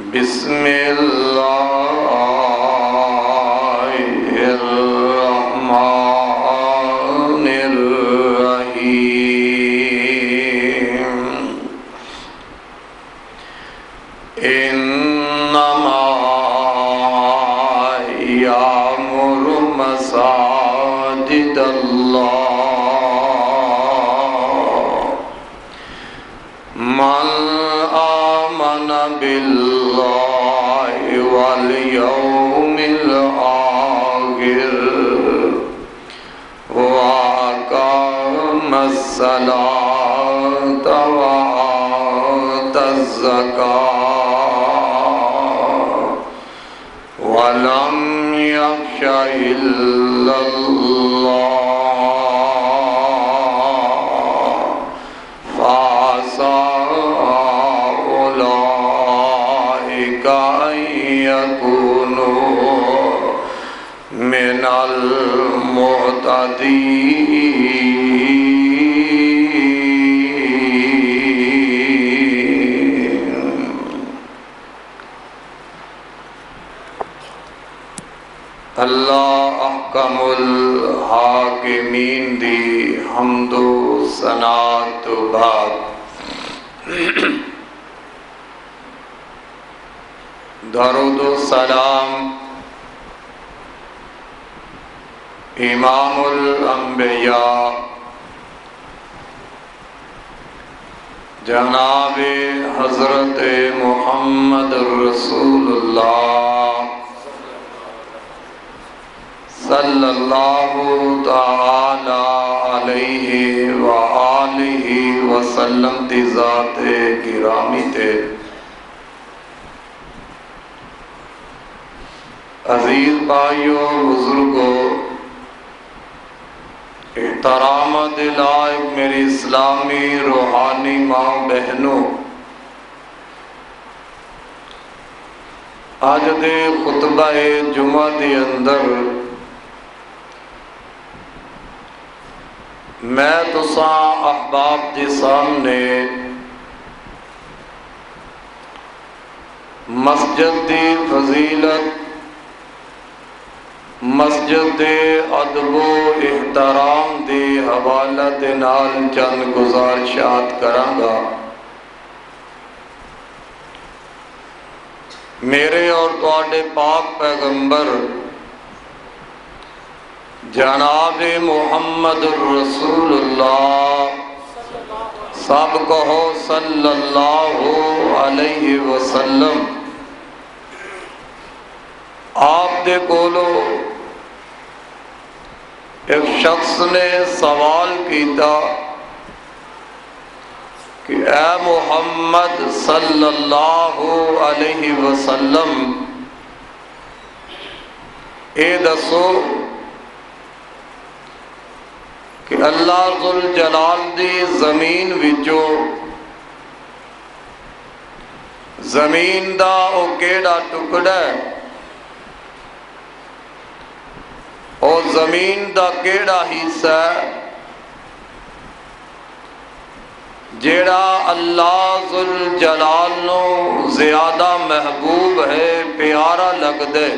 بسم اللہ الرحمن الرحیم انما یأمر مساجد اللہ من آمن باللہ والیوم الآخر وأقام الصلاة وآتى الزکاة ولم یخش إلا اللہ من المعتدین۔ اللہ احکم الحاکمین دی حمد و ثناء تو بعد درود و سلام امام الانبیاء جناب حضرت محمد رسول اللہ صلی اللہ تعالی علیہ وآلہ وسلم دی ذات گرامی تے عزیز بھائیو بزرگو احترام دلائق میری اسلامی روحانی ماں بہنوں، آج دے خطبہ جمعہ دے اندر میں تساں احباب دے سامنے مسجد دی فضیلت، مسجد دے ادب و احترام دے حوالہ دے نال چند گزارشات کراں گا۔ میرے اور تواڈے پاک پیغمبر جناب محمد الرسول اللہ سب کہو صلی اللہ علیہ وسلم آپ دے کولو ایک شخص نے سوال کیتا کہ اے محمد صلی اللہ علیہ وسلم اے دسو کہ اللہ ذوالجلال دی زمین وچوں زمین دا او کیڑا ٹکڑا ہے، اور زمین دا کیڑا حصہ ہے جیڑا اللہ ذوالجلال نو زیادہ محبوب ہے، پیارا لگ دے؟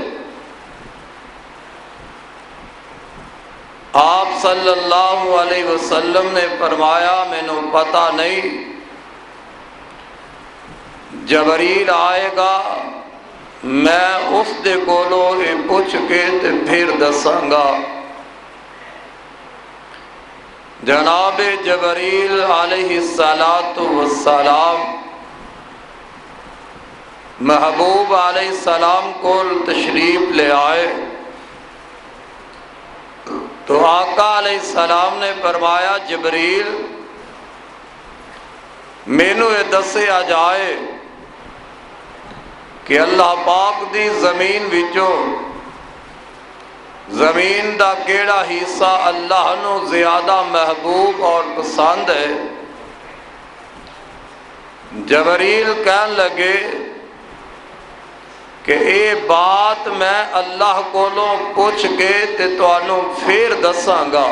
آپ صلی اللہ علیہ وسلم نے فرمایا مینوں پتہ نہیں، جبریل آئے گا میں اس دے کولو یہ پوچھ کے تے پھر دساں گا۔ جناب جبریل علیہ السلام محبوب علیہ السلام کو تشریف لے آئے تو آقا علیہ السلام نے فرمایا جبریل مینوں یہ دسیا جائے کہ اللہ پاک دی زمین وچوں زمین دا کیڑا حصہ اللہ نو زیادہ محبوب اور پسند ہے؟ جبریل کہن لگے کہ اے بات میں اللہ کولوں پوچھ کے تے تانوں پھر دساں گا۔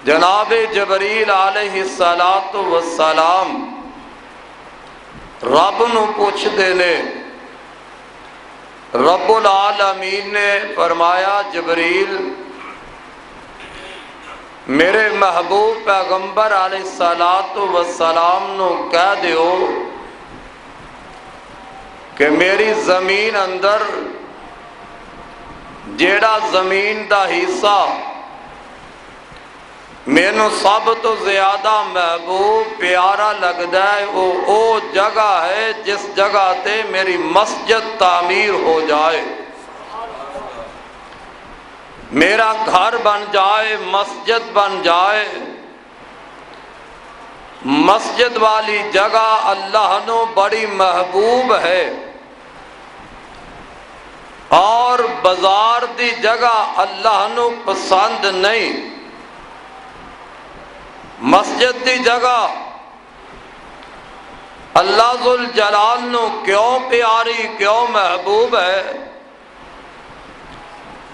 جناب جبریل علیہ السلام رب نو پوچھدے نے۔ رب العالمین نے فرمایا جبریل میرے محبوب پیغمبر علیہ الصلوۃ والسلام نو کہہ دیو کہ میری زمین اندر جیڑا زمین دا حصہ مینوں سب تو زیادہ محبوب پیارا لگدا ہے او جگہ ہے جس جگہ تے میری مسجد تعمیر ہو جائے، میرا گھر بن جائے، مسجد بن جائے۔ مسجد والی جگہ اللہ نو بڑی محبوب ہے، اور بازار دی جگہ اللہ نو پسند نہیں۔ مسجد دی جگہ اللہ ذوالجلال نو کیوں پیاری کیوں محبوب ہے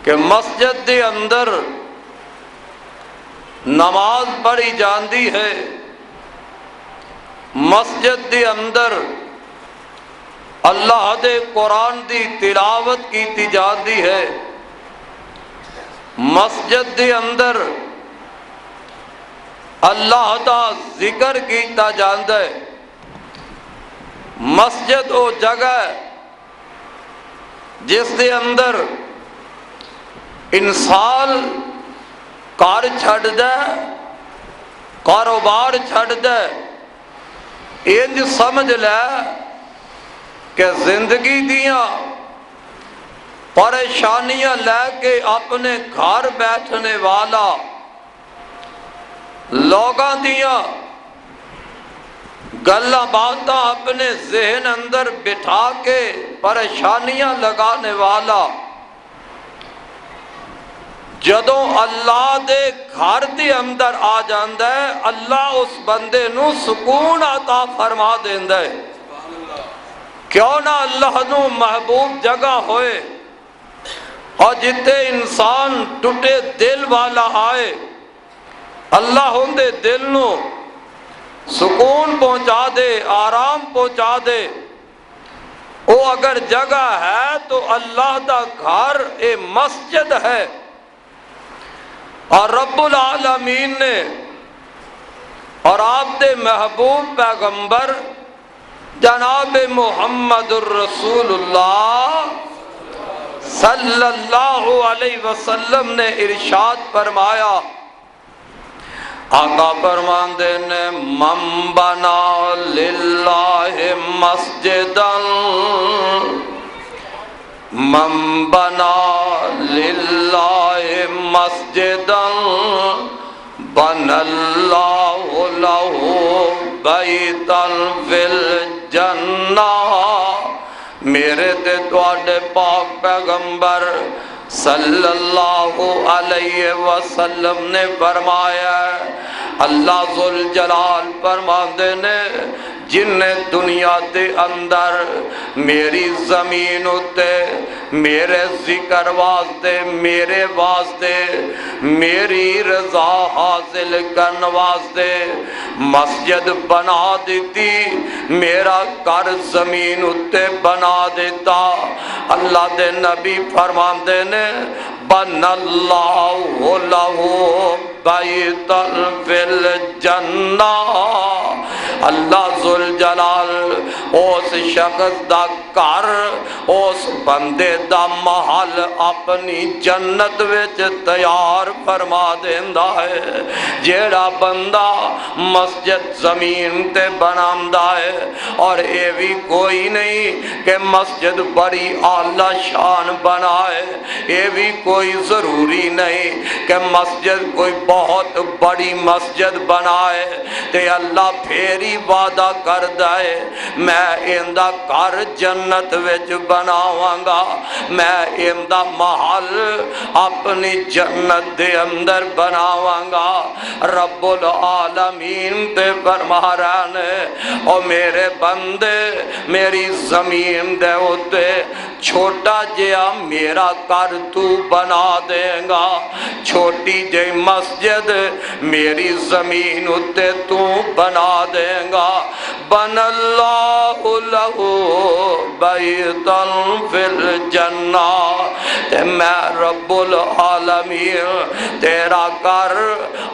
کہ مسجد دے اندر نماز پڑھی جاندی ہے، مسجد دے اندر اللہ دے قرآن دی تلاوت کیتی جاندی ہے، مسجد دے اندر اللہ دا ذکر کیتا جاندا ہے۔ مسجد او جگہ جس دے اندر انسان کار چھڑ دے، کاروبار چھڑ دے، انج سمجھ لے کہ زندگی دیاں پریشانیاں لے کے اپنے گھر بیٹھنے والا، لوگاں دیاں گلاں باتاں اپنے ذہن اندر بٹھا کے پریشانیاں لگانے والا، جدوں اللہ دے گھر دے اندر آ جاندا ہے اللہ اس بندے نو سکون عطا فرما دیندا ہے۔ کیوں نہ اللہ نو محبوب جگہ ہوئے، اور جتے انسان ٹوٹے دل والا آئے اللہ اندے دل نو سکون پہنچا دے، آرام پہنچا دے۔ او اگر جگہ ہے تو اللہ دا گھر اے مسجد ہے، اور رب العالمین نے اور آپ دے محبوب پیغمبر جناب محمد الرسول اللہ صلی اللہ علیہ وسلم نے ارشاد فرمایا، آقا فرماندے نے من بنا للہ مسجدا، من بنا للہ مسجدا بنى اللہ لہ بیتا فی الجنہ۔ میرے تے تواڈے پاک پیغمبر صلی اللہ علیہ وسلم نے فرمایا، اللہ ذوالجلال فرماندے نے جن نے دنیا دے اندر میری زمین اتے میرے ذکر واسطے، میرے واسطے، میری رضا حاصل کرن واسطے مسجد بنا دیتی، میرا گھر زمین اتے بنا دیتا، اللہ دے نبی فرماندے نے بن اللہ لہ بیتا فی الجنہ۔ اللہ ذوالجلال اس شخص دا گھر، اس بندے دا محل اپنی جنت وچ تیار فرما دیندا ہے۔ جیڑا بندہ مسجد زمین تے بناندا ہے، اور اے بھی کوئی نہیں کہ مسجد بڑی اعلی شان بنائے، اے بھی کوئی ضروری نہیں کہ مسجد کوئی بہت بڑی مسجد بنائے تے اللہ پھیری وعدہ کر دے میں اندہ گھر جنت وچ بناواں گا، میں اندہ محل اپنی جنت دے اندر بناواں گا۔ رب العالمین تے فرما رہے نے او میرے بندے میری زمین دے اتے چھوٹا جیا میرا گھر تو بنا دے گا، چھوٹی جی مسجد مسجد میری زمین اتے تو بنا دیں گا، بن اللہ لہو بیتا فی الجنہ، تے میں رب العالمین تیرا گھر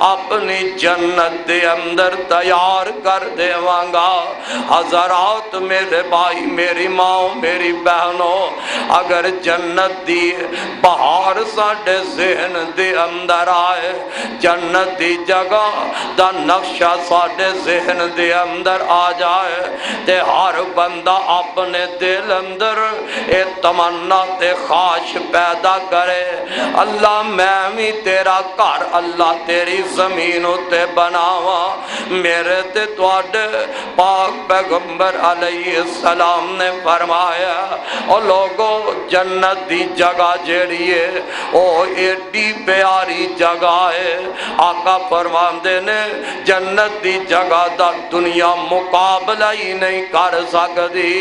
اپنی جنت دے اندر تیار کر دیواں گا۔ حضرات میرے بھائی، میری ماں، میری بہنوں، اگر جنت دی بہار ساڈے ذہن دے اندر آئے، جنت دی جگہ دا نقشہ ساڈے ذہن دے اندر آ جائے، تے ہر بندہ اپنے دل اندر اے تمنا تے خواہش پیدا کرے، اللہ میں بھی تیرا گھر اللہ تیری زمین تے بناواں۔ میرے تے تواڈے پاک پیغمبر علیہ السلام نے فرمایا، او لوگو جنت دی جگہ جیڑی ہے او ایڈی پیاری جگہ ہے، آقا فرماندے نے جنت دی جگہ دا دنیا مقابلہ ہی نہیں کر سکتی۔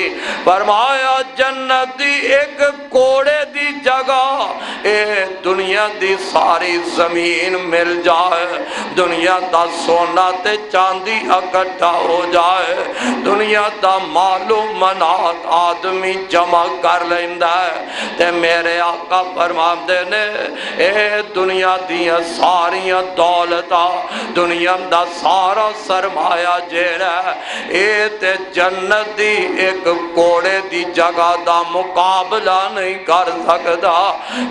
فرمایا جنت دی ایک کوڑے دی جگہ اے دنیا دی ساری زمین مل جائے، دنیا دا سونا تے چاندی اکٹھا ہو جائے، دنیا دا مال و منات آدمی جمع کر لیندا ہے، تے میرے آقا فرماندے نے اے دنیا دیاں ساریاں دولتاں، دنیا دا سارا سرمایہ جیڑا اے تے جنت دی ایک کوڑے دی جگہ دا مقابلہ نہیں کر سکتا۔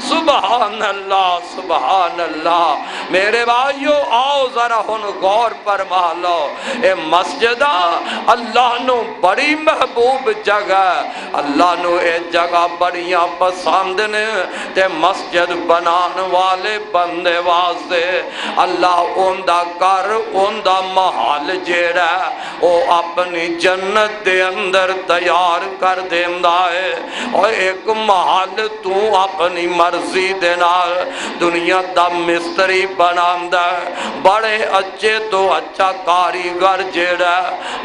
سبحان اللہ، سبحان اللہ۔ میرے بھائیو آؤ ذرا ہن غور فرما لو، اے مسجدہ اللہ نو بڑی محبوب جگہ، اللہ نو اے جگہ بڑیاں پسند نے، تے مسجد بنان والے بندے واسطے اللہ اوندا کر اوندا محل جیڑا او اپنی جنت دے اندر تیار کر دیندا ہے، اور ایک محل تو اپنی مرضی دے نال دنیا دا مستری بناندا ہے، بڑے اچھے تو اچھا کاریگر جیڑا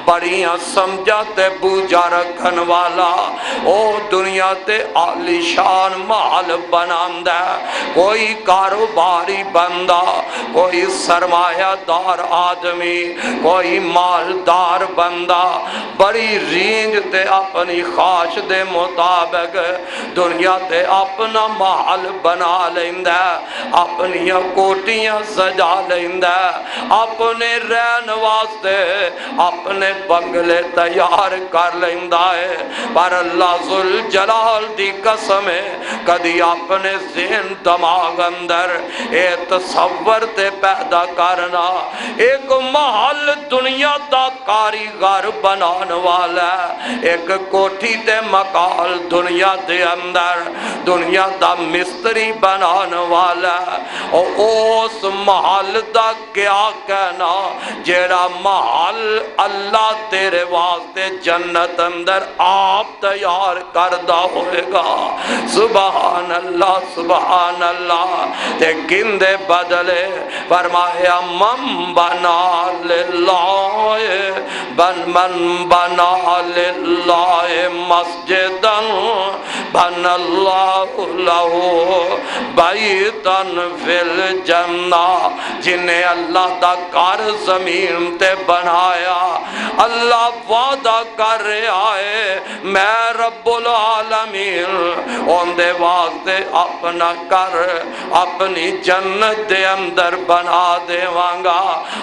بڑیاں سمجھا تے بوجھا رکھن والا او دنیا تے عالی شان محل بناندا ہے۔ کوئی کاروباری بندہ، کوئی سرمایہ دار آدمی، کوئی مالدار بندہ بڑی رینج تے اپنی خواہش دے مطابق دنیا تے اپنا محل بنا لیندا ہے، اپنی کوٹیاں سجا لیندا ہے، اپنے رہن واسطے اپنے بنگلے تیار کر لیندا ہے، پر اللہ ذوالجلال دی قسم ہے کدی اپنے ذہن دماغ اندر اے تصور تے پیدا کرنا ایک محل دنیا دا کاریگر بنان والا ہے، ایک کوٹھی تے مکال دنیا دے اندر دنیا دا مستری بنان والا ہے، اور اس محل دا کیا کہنا جیڑا محل اللہ تیرے واسطے جنت اندر آپ تیار کردہ ہوئے گا۔ سبحان اللہ، سبحان اللہ۔ تے گندے بدلے فرمایا من بنا للہ، من بنا للہ مسجدا بن اللہ لہو بیتا فی الجنہ، جنہیں اللہ دا گھر زمین تے بنایا، اللہ وعدہ کر رہا ہے میں رب العالمین ان دے واسطے اپنا گھر اپنی جنت دے اندر بنا دیواں گا۔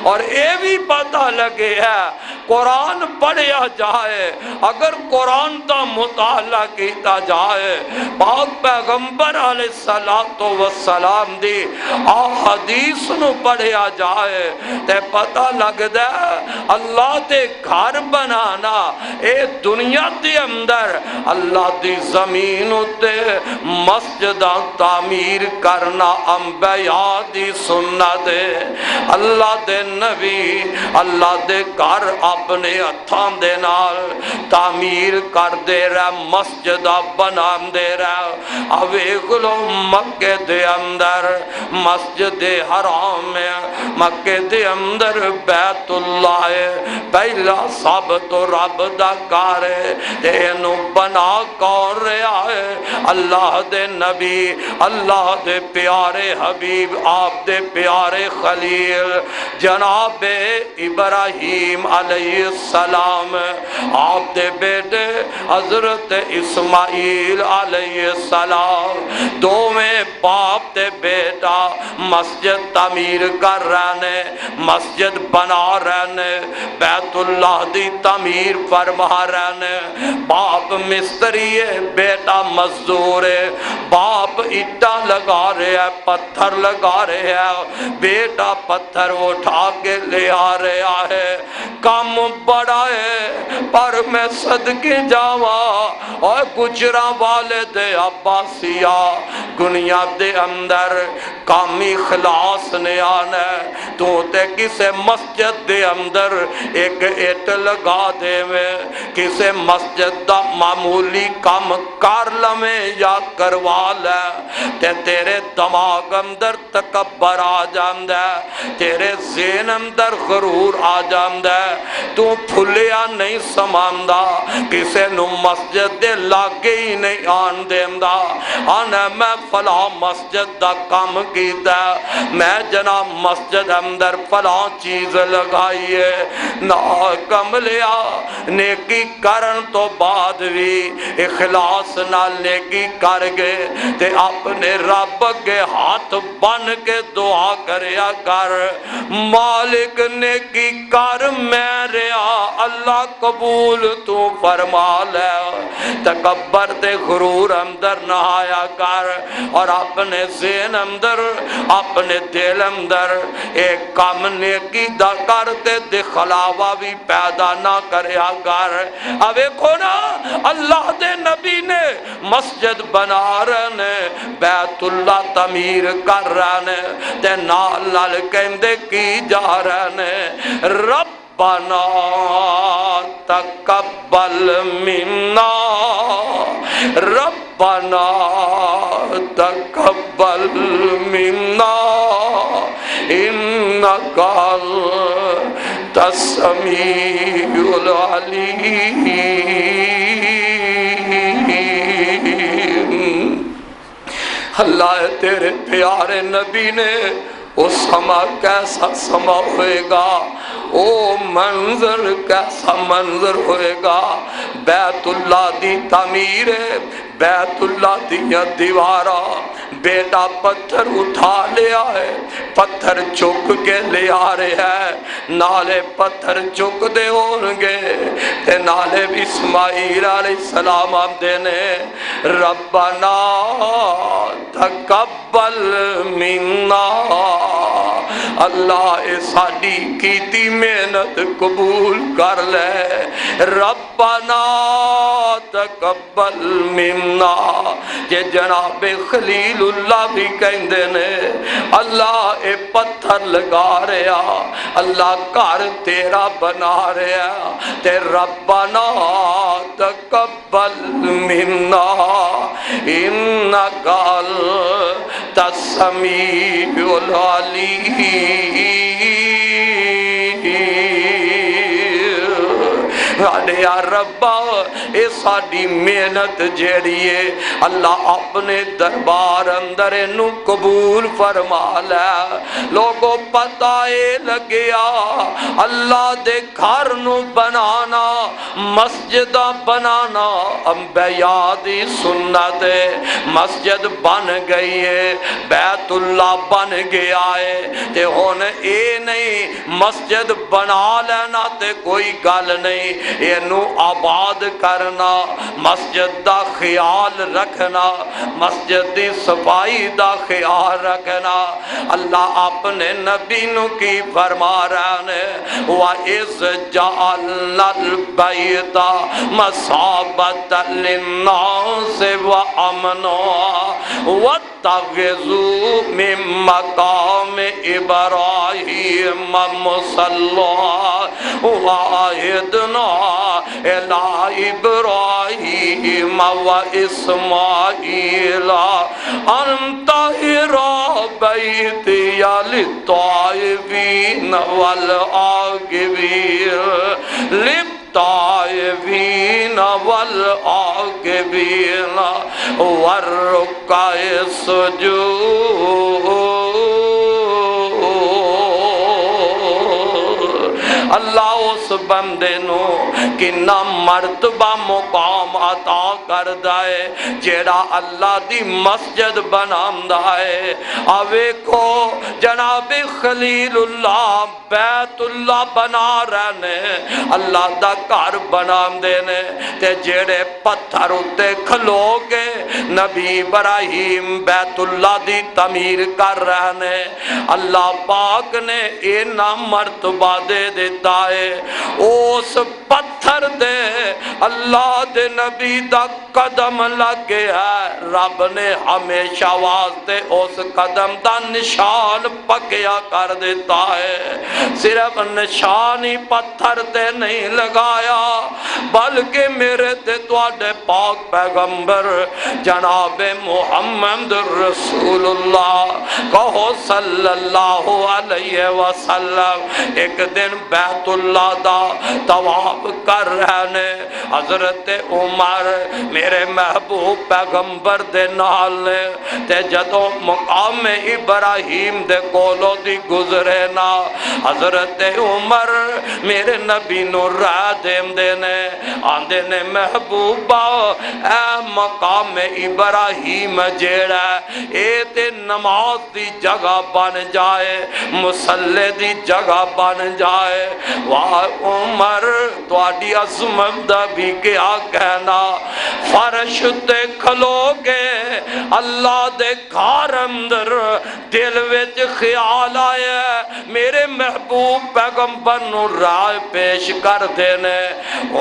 اور اے بھی پتہ لگے ہے قرآن پڑھیا جائے، اگر قرآن دا مطالعہ کیتا جائے، پاک پیغمبر علیہ السلام دی احادیث نو پڑھیا جائے تے پتہ لگدا ہے اللہ دے گھر بنانا اے دنیا دے اندر اللہ دی زمین تے مسجداں تعمیر کرنا انبیاء دی سنت ہے۔ اللہ دے نبی اللہ دے گھر اپنے ہتھاں دے نال تعمیر کر دے رہے، مسجداں بنا پیغام دے رہا اویکھ لو مکے دے اندر مسجد حرام میں مکے دے اندر بیت اللہ ہے پہلا سب تو رب دا کار ہے اینو بنا کون رہا ہے اللہ دے نبی اللہ دے پیارے حبیب آپ دے پیارے خلیل جناب ابراہیم علیہ السلام آپ دے بیٹے حضرت اسماعیل علیہ السلام دو میں باپ دے بیٹا مسجد تعمیر کر رہنے مسجد بنا رہنے بیت اللہ دی تعمیر فرما رہنے باپ مستری ہے بیٹا مزدور ہے باپ اٹا لگا رہے ہے پتھر لگا رہے ہے بیٹا پتھر اٹھا کے لے آ رہا ہے کام بڑا ہے پر میں صدقے جاوا اور گجرا والے دے عباسیہ دنیا دے اندر کامی خلاص نے آنا تو تے کسے مسجد دے اندر ایک ایٹ لگا دے میں کسے مسجد دا معمولی کام کر لمیں یا کروا لے تے تیرے دماغ اندر تکبر آ جاندہ تیرے ذہن اندر غرور آ جاندہ تو پھلیا نہیں سماندہ کسے نو مسجد دے لاگے ہی نہیں آن دیندہ آنا میں فلاں مسجد دا کام کیتا میں جناب مسجد اندر فلاں چیز لگائیے نا کملیا نیکی کرن تو بعد بھی اخلاص نہ نیکی کر گئے تے اپنے رب کے ہاتھ بن کے دعا کریا کر مالک نیکی کر میں ریا اللہ قبول تو فرما لے تکبر تے غرور اندر نہ آیا کر اور اپنے ذہن اندر اپنے دل اندر ایک کام نیکی دا کرتے دخلاوہ بھی پیدا نہ کریا کر اوے کھونا اللہ دے نبی نے مسجد بنا رہنے بیت اللہ تعمیر کر رہنے تے نال نال کہندے کی جا رہنے ربنا تقبل منا ربنا تقبل منا انک انت السمیع العلیم اللہ تیرے پیارے نبی نے وہ سما کیسا سما ہوئے گا او منظر کیسا منظر ہوئے گا بیت اللہ دی تعمیر ہے بیت اللہ دیا دیوارا بیٹا پتھر اٹھا لیا ہے پتھر چک کے لے آ رہے ہیں نالے پتھر چک دے ہونگے تے نالے اسماعیل علیہ السلام دینے ربنا تقبل منا اللہ ساڈی کیتی محنت قبول کر لے ربنا تقبل منا یہ جناب خلیل اللہ بھی کہندے نے اللہ اے پتھر لگا رہا اللہ گھر تیرا بنا رہا تے ربنا تقبل منا انک انت السمیع العلیم یا ربا اے ساڈی محنت جیڑی ہے اللہ اپنے دربار اندر انو قبول فرما لے لوگوں پتہ اے لگیا اللہ دے گھر نو بنانا مسجد بنانا انبیاء دی سنت ہے مسجد بن گئی ہے بیت اللہ بن گیا ہے تے ہن اے نہیں مسجد بنا لینا تے کوئی گل نہیں اینو آباد کرنا مسجد دا خیال رکھنا مسجد دی صفائی دا خیال رکھنا اللہ اپنے نبی نو کی فرما رہنے وَإِذْ جَعَلْنَا الْبَيْتَ مَثَابَةً لِلنَّاسِ وَأَمْنًا وَاتَّخِذُوا مِن مَّقَامِ إِبْرَاهِيمَ مُصَلًّى وَعَهِدْنَا إِلَىٰ إِبْرَاهِيمَ وَإِسْمَاعِيلَ أَن طَهِّرَ بَيْتِيَ لِلطَّائِفِينَ وَالْعَاكِفِينَ للطائفين والعاكفين والركع السجود۔ اللہ اس بندے نو کنا مرتبہ مقام عطا کر دائے جیڑا اللہ دی مسجد بنامدا ہے۔ آویکھو جناب خلیل اللہ بیت اللہ بنا رہنے، اللہ دا گھر بنام دینے تے جیڑے پتھر اتے کھلو کے نبی ابراہیم بیت اللہ دی تعمیر کر رہنے، اللہ پاک نے اینا مرتبہ دے دیتا ہے۔ اس پتھر دے اللہ دے نبی دا قدم لگے ہے، رب نے ہمیشہ واسطے اس قدم دا نشان پکیا کر دیتا ہے۔ صرف نشان ہی پتھر تے نہیں لگایا بلکہ میرے تے تواڈے پاک پیغمبر جناب محمد رسول اللہ کہو صلی اللہ علیہ وسلم ایک دن بیت اللہ دا طواف کر رہنے، حضرت عمر میرے محبوب پیغمبر دے نال نے تے جدوں مقام ابراہیم دے کولوں دی گزرے نا، حضرت عمر میرے نبی نو راہ دے نے آندے نے محبوبہ اے مقام ابراہیم جیڑا اے تے نماز دی جگہ بن جائے، مصلی دی جگہ بن جائے۔ واہ عمر تواڈی عظمت دا بھی کیا کہنا، فرش تے کھلو گے اللہ دے گھر اندر دل وچ خیال آیا میرے محبوب پیغمبر نو راہ پیش کر دینے،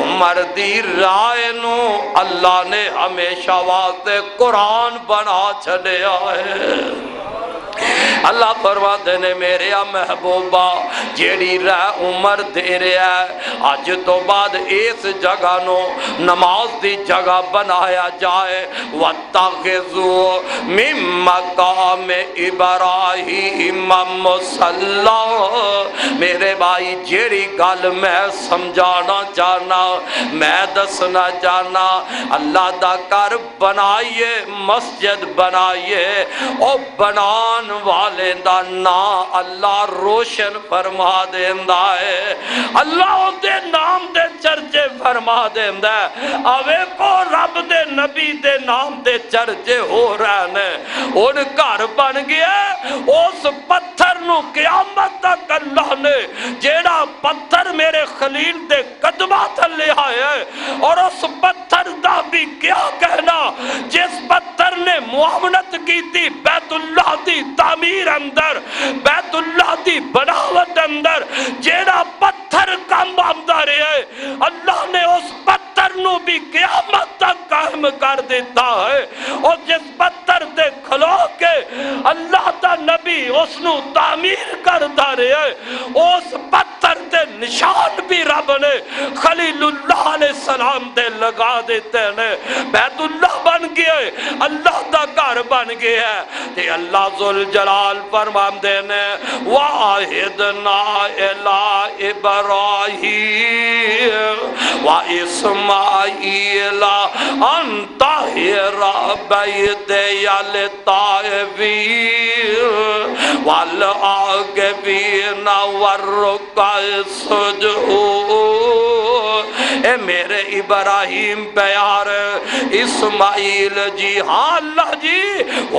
عمر دی راہ نو اللہ نے ہمیشہ واسطے قرآن بنا چھڑیا ہے۔ اللہ فرماتے نے میرے محبوبہ جیڑی راہ عمر دے رہا ہے آج تو بعد اس جگہ نو نماز دی جگہ بنایا جائے۔ وَاتَّخِذُوا مِن مَّقَامِ إِبْرَاهِيمَ مُصَلًّى، میرے بھائی جیڑی گل میں سمجھانا چاہنا میں دسنا چاہنا، اللہ دا گھر بنائیے مسجد بنائیے، او بنان والے دا نا اللہ روشن فرما دیندا ہے، اللہ او دے نام دے چرچے فرما دیندا ہے۔ اوے کو رب دے نبی دے نام دے چرچے ہو رہنے، ان گھر بن گیا اس پتھر نو قیامت تک اللہ نے جیڑا پتھر میرے خلیل دے قدمہ تھلے آئے اور اس پتھر دا بھی کیا کہنا جس پتھر نے معاونت کی تھی بیت اللہ دی تعمیر اندر، بیت اللہ دی بناوٹ اندر جیڑا پتھر کام آمدہ رہے اللہ نے اس پتھر نو بھی قیامت تک قائم کر دیتا ہے، اور جس پتھر دے کھلو کے اللہ دا نبی اس نو تعمیر کرتا رہے اس پتھر دے نشان بھی رب نے خلیل اللہ علیہ السلام دے لگا دیتے ہیں، بیت اللہ بن گئے اللہ دا گھر بن گیا ہے۔ تے اللہ ذوالجلال فرمان دینے وَعَهِدْنَا إِلَىٰ إِبْرَاهِيمَ وَإِسْمَاعِيلَ أَن طَهِّرَ بَيْتِيَ لِلطَّائِفِينَ وَالْعَاكِفِينَ وَالرُّكَّعِ السُّجُودِ۔ اے میرے ابراہیم پیار اسماعیل جی، ہاں اللہ جی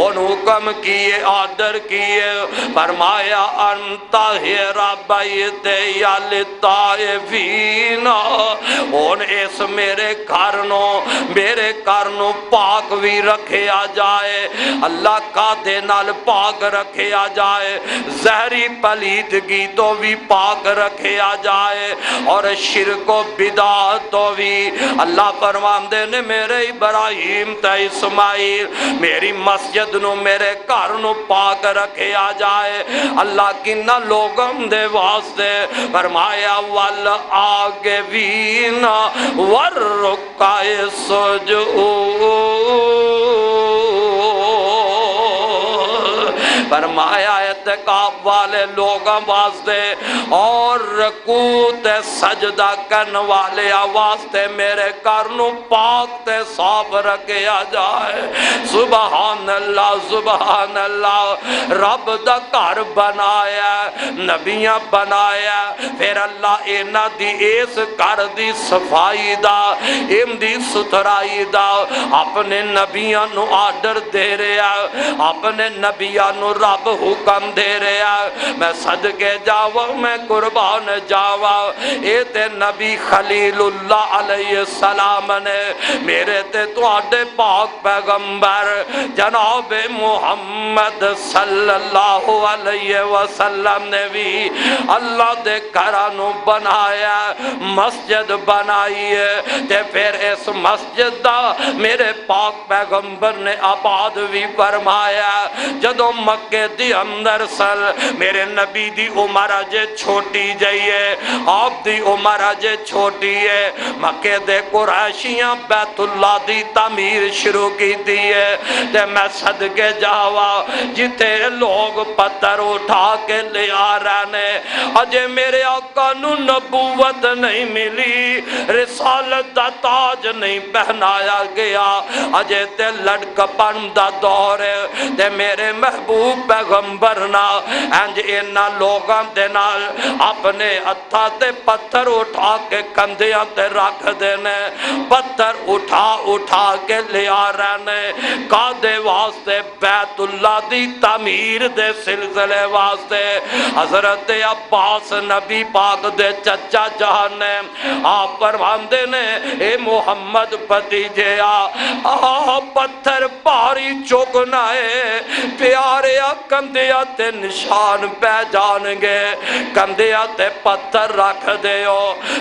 ان حکم کیے آرڈر کیے فرمایا ان طاہر بیتی للطائفین، ان اس میرے گھر نو پاک بھی رکھیا جائے، اللہ کا دے نال پاک رکھیا جائے، زہری پلیدگی تو بھی پاک رکھیا جائے، اور شرک و بدعت تو بھی اللہ فرماندے نے میرے ابراہیم تے اسماعیل میری مسجد نو میرے گھر نو پاک رکھے آ جائے اللہ کنہ لوگوں دے واسطے فرمایا وال آگے وینا ورکائے سجود فرمایا اعتکاف والے لوگاں واسطے اور رکوع تے سجدہ کرن والے واسطے میرے گھر نو پاک تے صاف رکھیا جائے سبحان اللہ رب دا گھر بنایا نبیاں بنایا پھر اللہ اینا دی اس گھر دی صفائی دا ام دی ستھرائی دا اپنے نبیاں نو آرڈر دے رہا اپنے نبیاں نو رب حکم دے رہا میں صدقے جاوا میں قربان جاوا اے تے نبی خلیل اللہ علیہ السلام نے میرے تے تو آڈے پاک پیغمبر جناب محمد صلی اللہ علیہ وسلم نے بھی اللہ دے گھرانو بنایا مسجد بنائی ہے تے پھر اس مسجد دا میرے پاک پیغمبر نے آباد بھی فرمایا جدو مکے دی اندر سل میرے نبی دی عمر اجے چھوٹی جائیے آپ دی عمر اجے چھوٹی ہے مکے دے قریشیاں بیت اللہ دی تعمیر شروع کی دیئے تے میں صدقے جاوا جتے لوگ پتھر اٹھا کے لے آ رہنے اجے میرے آقا نو نبوت نہیں ملی رسالت دا تاج نہیں پہنایا گیا اجے تے لڑکپن دا دور ہے تے میرے محبوب پیغمبرنا انج اینا لوگاں دے نال اپنے ہتھاں تے پتھر اٹھا کے کندھیاں تے رکھ دینے پتھر اٹھا کے لے آ رہنے کادے واسطے بیت اللہ دی تعمیر دے سلسلے واسطے حضرت عباس نبی پاک دے چچا جان نے آپ فرماندے نے اے محمد بھتیجے پتھر پاری چکنا ہے پیارے کندھیاں تے نشان پہ جان گے کندھیاں تے پتھر رکھ دیو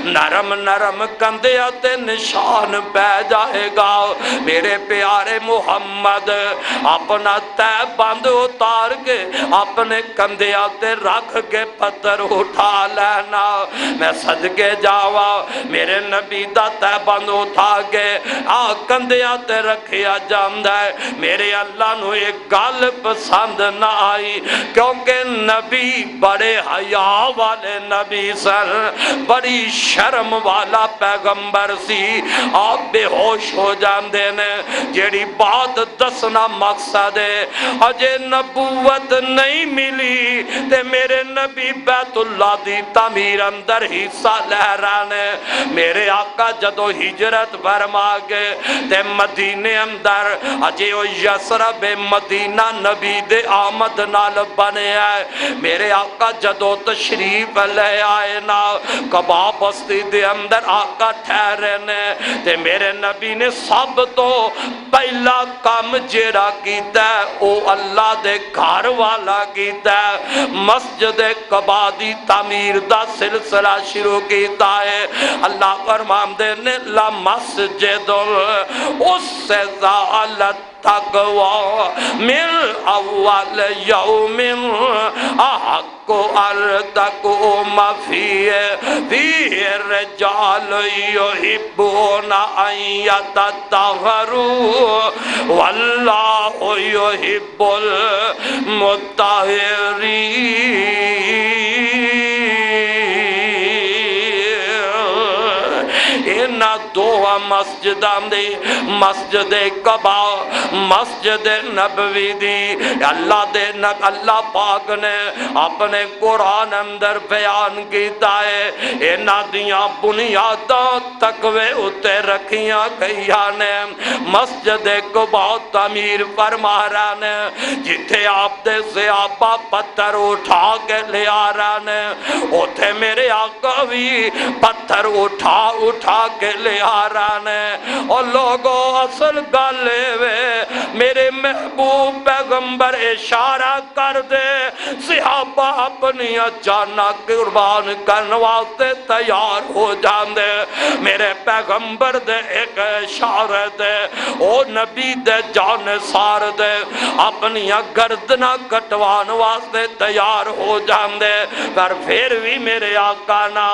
نرم نرم کندھیاں تے نشان پہ جائے گا میرے پیارے محمد اپنا تے بند اتار کے اپنے کندھیاں تے رکھ کے پتھر اٹھا لینا میں صدقے جاوا میرے نبی دا تے بند اٹھا کے کندھیاں تے رکھیا جاندہ ہے میرے اللہ نو ایک گل پسند نہ آئی کیونکہ نبی بڑے حیا والے نبی سن بڑی شرم والا پیغمبر سی آپ بے ہوش ہو جاندے نے جیڑی بات دسنا مقصد ہے اجے نبوت نہیں ملی تے میرے نبی بیت اللہ دی تعمیر اندر حصہ لے رہنے میرے آقا جدو ہجرت فرما گئے تے مدینے اندر اجے او یسرب مدینہ نبی دے آمد نال بنے آئے میرے آقا جدو تشریف لے آئے نا کبا بستی دے اندر آقا ٹھہرے نے تے میرے نبی نے سب تو پہلا کام جیڑا کیتا ہے او اللہ دے گھر والا کیتا ہے مسجد کبا دی تعمیر دا سلسلہ شروع کیتا ہے اللہ فرماندے نے لا مسجد اس سے زالت تقوی من اول یوم احق ارتقوم فیہ رجال یحبون ان یتطہروا واللہ یحب المطہرین اینا دو مسجداں دی مسجد کعبہ مسجد نبوی دی اللہ پاک نے اپنے قرآن اندر بیان کیتا ہے اینا دیاں بنیاداں تقوی اتے رکھیاں گئیاں نے مسجد کعبہ تعمیر فرما رہا نے جتھے آپ دے صحابہ پتھر اٹھا کے لے آ رہا نے اوتھے میرے آقا بھی پتھر اٹھا کے لے آ رہے ہیں۔ اور لوگوں اصل گالے وے میرے محبوب پیغمبر اشارہ کر دے صحابہ اپنی جانا قربان کرنے واسطے تیار ہو جاندے۔ میرے پیغمبر دے ایک اشارہ دے او نبی دے جان سار دے اپنی گردنا کٹوان واسطے تیار ہو جاندے۔ پر پھر بھی میرے آقا نا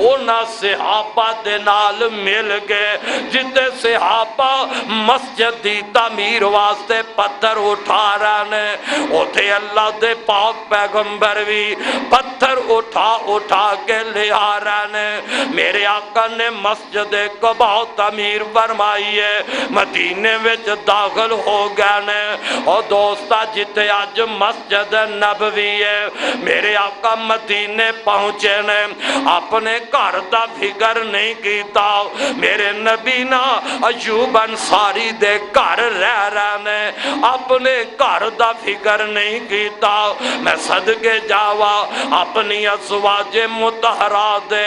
اونا صحابہ دے نال مل گئے جتے صحابہ مسجد دی تعمیر واسطے پتھر اٹھا رہے ہیں۔ اوتھے اللہ دے پاک پیغمبر بھی پتھر اٹھا کے لے آ رہے ہیں۔ میرے آقا نے مسجد قباء تعمیر فرمائی ہے، مدینے وچ داخل ہو گئے نے۔ اور دوستا جتے آج مسجد نبوی ہے میرے آقا مدینے پہنچے نے اپنے گھر دا فکر نہیں کیتا۔ میرے نبی نا ایوب انصاری دے گھر رہ رہے نے اپنے گھر دا فکر نہیں کیتا۔ میں صدقے جاوا اپنی ازواج مطہرات دے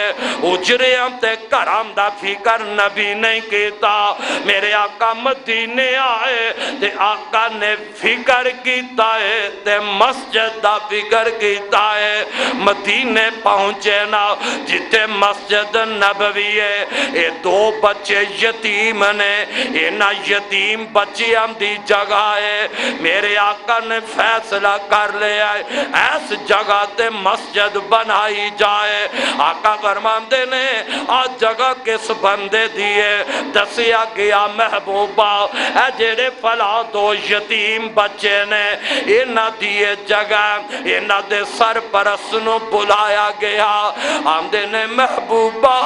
اجریاں تے کرام دا فکر نبی نہیں کیتا۔ میرے آقا مدینے آئے تے آقا نے فکر کیتا ہے تے مسجد دا فکر کیتا ہے۔ مدینے پہنچے نا جتے مسجد نبوی ہے اے دو بچے یتیم نے اینا یتیم بچیاں دی جگہ ہے۔ میرے آقا نے فیصلہ کر لیا ہے ایس جگہ تے مسجد بنائی جائے۔ آقا فرماندے نے آج جگہ کس بندے دیئے دسیا گیا محبوبہ اے جڑے فلا دو یتیم بچے نے اینا دیئے جگہ اینا دے سرپرست نو بلایا گیا۔ آمدے نے محبوبہ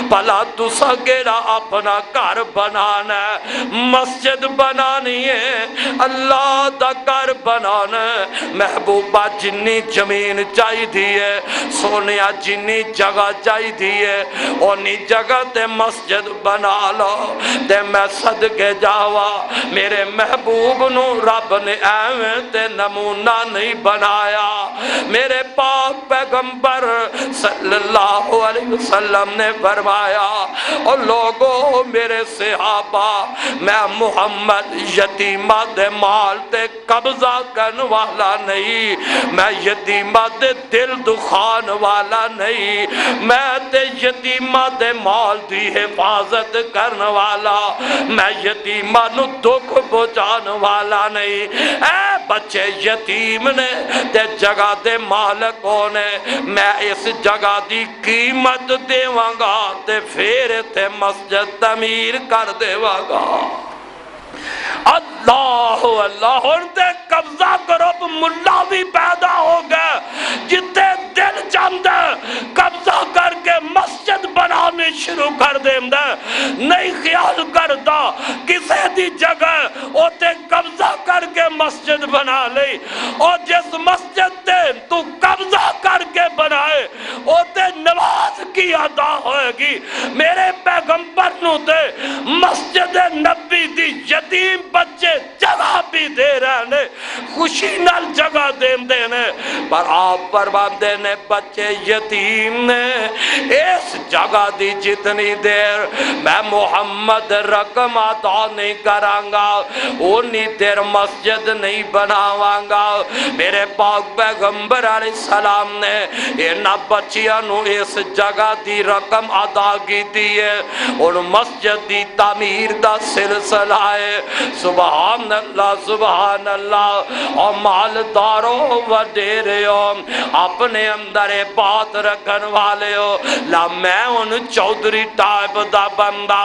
بلا تو سگیرا اپنا گھر بنانا ہے مسجد بنانی ہے اللہ دا گھر بنانا ہے۔ محبوبہ جنی زمین چاہی دیئے سونیا جنی جگہ چاہی دیئے اونی جگہ تے مسجد بنا لو تے میں صدقے جاوا میرے محبوب نو رب نے ایویں تے نمونہ نہیں بنایا۔ میرے پاک پیغمبر صلی اللہ علیہ وسلم نے فرمایا اور لوگوں میرے صحابہ میں محمد یتیمہ دے مال تے قبضہ کرن والا نہیں، میں یتیمہ دے دل دخان والا نہیں، میں تے یتیمہ دے مال دی حفاظت کرن والا، میں یتیمہ نو دکھ بچان والا نہیں۔ اے بچے یتیم نے تے جگہ دے مالکوں نے میں اس جگہ دی قیمت دیواں گا تے پھر تے مسجد تعمیر کر دیواں گا۔ اللہ اللہ ہوندے قبضہ کرو ملا بھی پیدا ہو گئے جتے دل چاندے قبضہ کر کے مسجد بنانے شروع کر دیندے نہیں خیال کرتا کسے دی جگہ اوتے قبضہ کر کے مسجد بنا لئی اور جس مسجد تے تو قبضہ کر کے بنائے اوتے نماز کی ادا ہوئے گی۔ میرے پیغمبر نو تے مسجد نبی دی یتیم بچے جگہ بھی دے رہے نے خوشی نال جگہ دین دینے پر آپ فرماندے نے بچے یتیم نے اس جگہ دی جتنی دیر میں محمد رقم عطا نہیں کرانگا انی دیر مسجد نہیں بناوانگا۔ میرے پاک پیغمبر علیہ السلام نے اینا بچیاں نو اس جگہ دی رقم ادا کی دیئے اور مسجد دی تعمیر دا سلسلہ ہے۔ سبحان اللہ سبحان اللہ۔ اور مالداروں و ڈیریوں اپنے اندر بات رکھن والے ہو لا میں ان چودری ٹائپ دا بندہ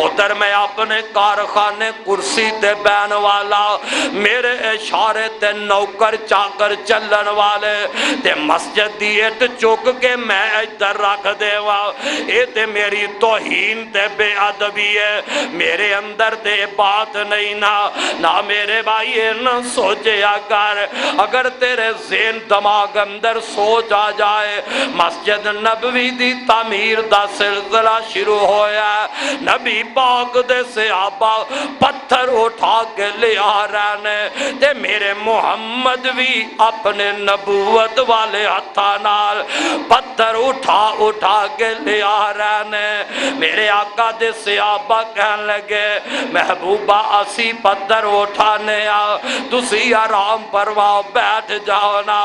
ادھر میں اپنے کارخانے کرسی تے بین والا میرے اشارے تے نوکر چاکر چلن والے تے مسجد دیئے چوک کے میں ادھر رکھ دے وا اے تے میری توہین تے بے ادبی ہے۔ میرے اندر تے بات نہیں نا نہ میرے بھائی نہ سوچیا کر اگر تیرے ذہن دماغ اندر سوچ آ جائے مسجد نبوی دی تعمیر دا سلسلہ شروع ہویا نبی پاک دے صحابہ پتھر اٹھا کے لے آ رہے ہیں تے میرے محمد بھی اپنے نبوت والے ہتھاں نال پتھر اٹھا کے لے آ رہے ہیں میرے آقا دے صحابہ کہنے لگے محبوبہ اسی پتھر اٹھانے آ تسی آرام پرواؤ بیٹھ جاؤ نا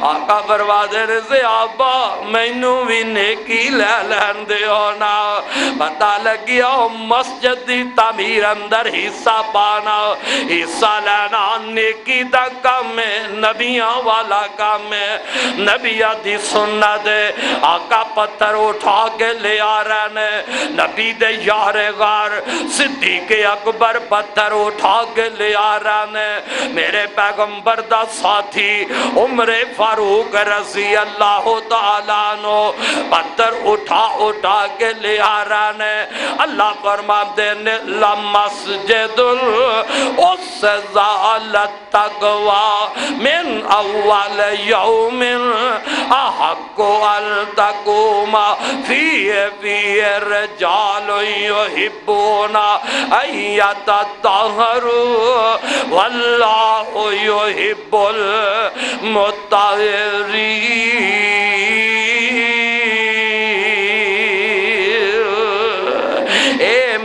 آقا فرما دے صحابہ مینوں بھی نیکی لے لین دیو نا پتہ لگیا مسجد دی تعمیر اندر حصہ پانا حصہ لینا نیکی دا کام ہے نبیاں والا کام ہے نبیاں دی سنت ہے آقا پتھر اٹھا کے لے آ رہے ہیں نبی دے یار غار صدیق اکبر پتھر اٹھا کے لے آ رہے ہیں میرے پیغمبر دا ساتھی عمر فاروق رضی اللہ تعالیٰ عنہ پتھر اٹھا کے لے آ رہے ہیں اللہ فرما دینے لمسجد زالت تقوی من اول یوم احق التقوم فی رجال یحبون ان یتطہروا واللہ یحب المطہرین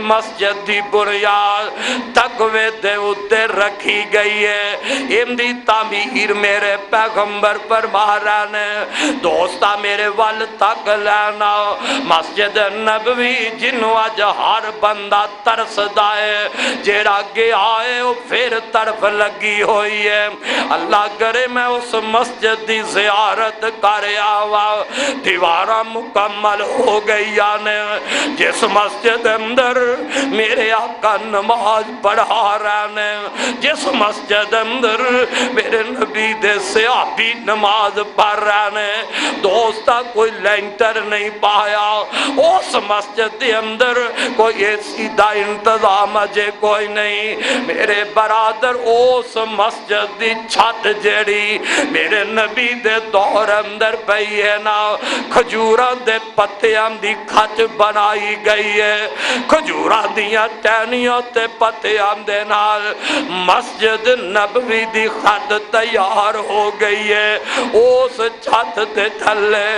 مسجد دی بنیاد تقوی دے اتے رکھی گئی ہے ان دی تعمیر میرے پیغمبر فرما رہے نے دوستا میرے ول تک لینا مسجد نبوی جنوں اج ہر بندہ ترسدا ہے جیڑا گیا ہے وہ پھر طرف لگی ہوئی ہے اللہ کرے میں اس مسجد دی زیارت کر آواں دیواراں مکمل ہو گئی نے جس مسجد اندر میرے آقا نماز پڑھا رہے ہیں جس مسجد اندر میرے نبی دے صحابی نماز پڑھ رہے ہیں دوستا کوئی لینٹر نہیں پایا اس مسجد دے اندر کوئی ایسی دا انتظام اجے کوئی نہیں میرے برادر اس مسجد دی چھت جیڑی میرے نبی دے دور اندر پئی ہے نا کھجوراں دے پتیاں دی کھچ بنائی گئی ہے کھجوراں دیاں ٹہنیاں تے پتیاں دے نال مسجد نبوی دی خط تیار ہو گئی ہے اس چھت تے تھلے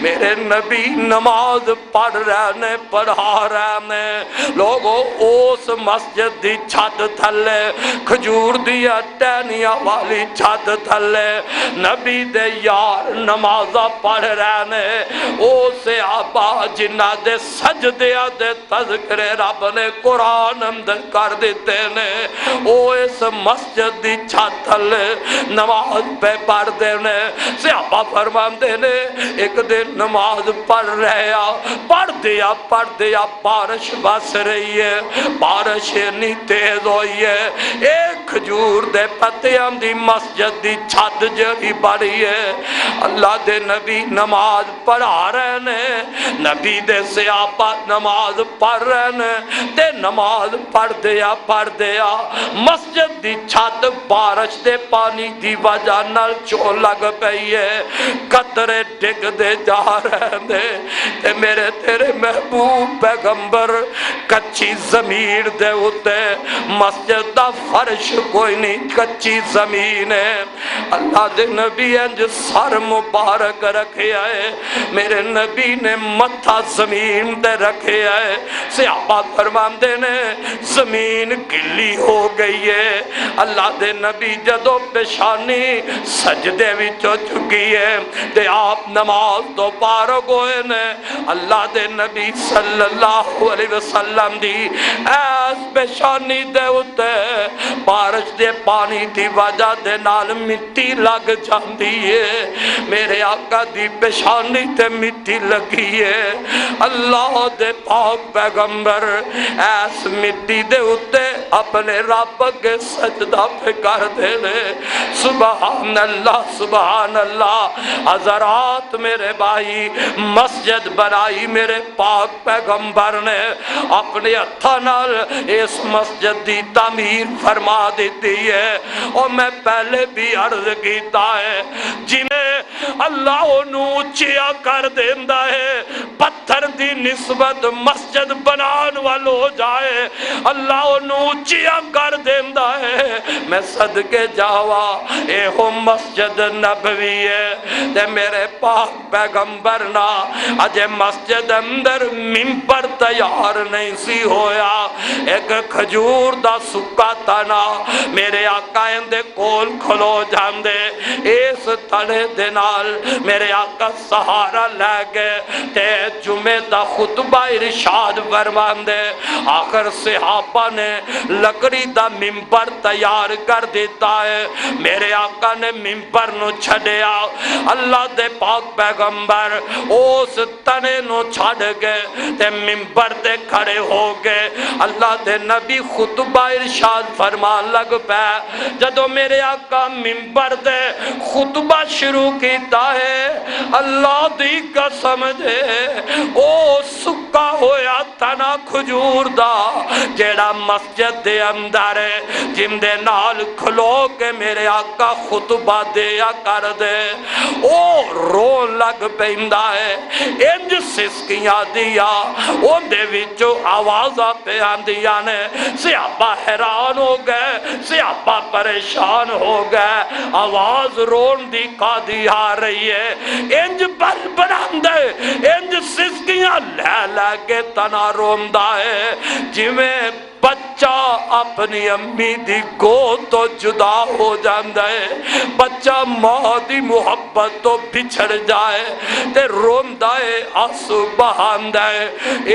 میرے نبی نماز پڑھ رہے نے پڑھا رہے نے لوگوں اس مسجد دی چھت تھلے کھجور دیا ٹہنیاں والی چھت تھلے نبی دے یار نمازہ پڑھ رہے نے اس صحابہ جنہ دے سجدیاں دے تذکرے رب نے قرآن اندر کر دیتے نے او اس مسجد دی چھت تھلے نماز پہ پڑھ دینے صحابہ فرماندے نے ایک دن نماز پڑھ رہے پڑھ دیا بارش بس رہی ہے بارش نہیں تیز ہوئی ہے ایک کھجور دے پتیاں دی مسجد دی چھت جڑی بڑی ہے اللہ دے نبی نماز پڑھا رہے نے نبی دے صحابہ نماز پڑھ رہے نے تے نماز پڑھ دیا مسجد دی چھت بارش دے پانی دی وجہ نال چو لگ پئی ہے قطرے ڈگ دے جا رہے نے تے میرے تیرے محبوب پیغمبر کچی زمین دے ہوتے مسجد دا فرش کوئی نہیں کچی زمین ہے اللہ دے نبی انج سر مبارک رکھے آئے میرے نبی نے متھا زمین دے رکھے آئے صحابہ فرماندے نے زمین گلی ہو گئی ہے اللہ دے نبی جدو پیشانی سجدے وچ چکی ہے تے آپ نماز تو پارک ہوئے نے اللہ دے نبی صلی اللہ علیہ وسلم دی ایس پیشانی دے ہوتے بارش دے پانی دی وجہ دے نال مٹی لگ جاندی ہے میرے آقا دی پیشانی تے مٹی لگی ہے اللہ دے پاک پیغمبر ایس مٹی دے ہوتے اپنے رب کے سجدہ پہ کر دینے سبحان اللہ حضرات میرے بھائی مسجد بنائی میرے پاک پیغمبر نے اپنے ہتھاں نال اس مسجد دی تعمیر فرمائی فرما دیتی ہے اور میں پہلے بھی عرض کیتا ہے جنہیں اللہ انہوں اچیا کر دیندہ ہے پتھر دی نسبت مسجد بنان والو جائے اللہ انہوں اچیا کر دیندہ ہے میں صدقے جاوا اے ہو مسجد نبوی ہے تے میرے پاک پیغمبرنا اجے مسجد اندر ممبر تیار نہیں سی ہویا ایک کھجور دا سکا تنا میرے آقا اندے کول کھلو جاندے اس تنے دنال میرے آقا سہارا لے گئے تے جمعہ دا خطبہ ارشاد فرماندے آخر صحابہ نے لکڑی دا ممبر تیار کر دیتا ہے میرے آقا نے ممبر نو چھڑیا اللہ دے پاک پیغمبر اس تنے نو چھڑ گئے تے ممبر تے کھڑے ہو گئے اللہ دے نبی خطبہ ارشاد فرمان لگ پہ جدو میرے آقا ممبر دے خطبہ شروع کیتا ہے اللہ دی قسم دے او سکا ہویا تنا کھجور دا جیڑا مسجد دے اندر ہے جن دے نال کھلو کے میرے آقا خطبہ دیا کر دے او رون لگ پیندہ ہے انج سسکیاں دیا ان دے وچو آوازہ پہ آندیا نے سیابہ حیران ہو گئے سیابہ پریشان ہو گئے آواز رون دی کا دی آ رہی ہے انج بل براندے انج سسکیاں لے لے کے تنا روندہ ہے جویں بچہ اپنی امی دی گو تو جدا ہو جاندہ ہے بچہ ماں دی محبت تو بچھڑ جائے تے روندہ ہے آنسو بہاندہ ہے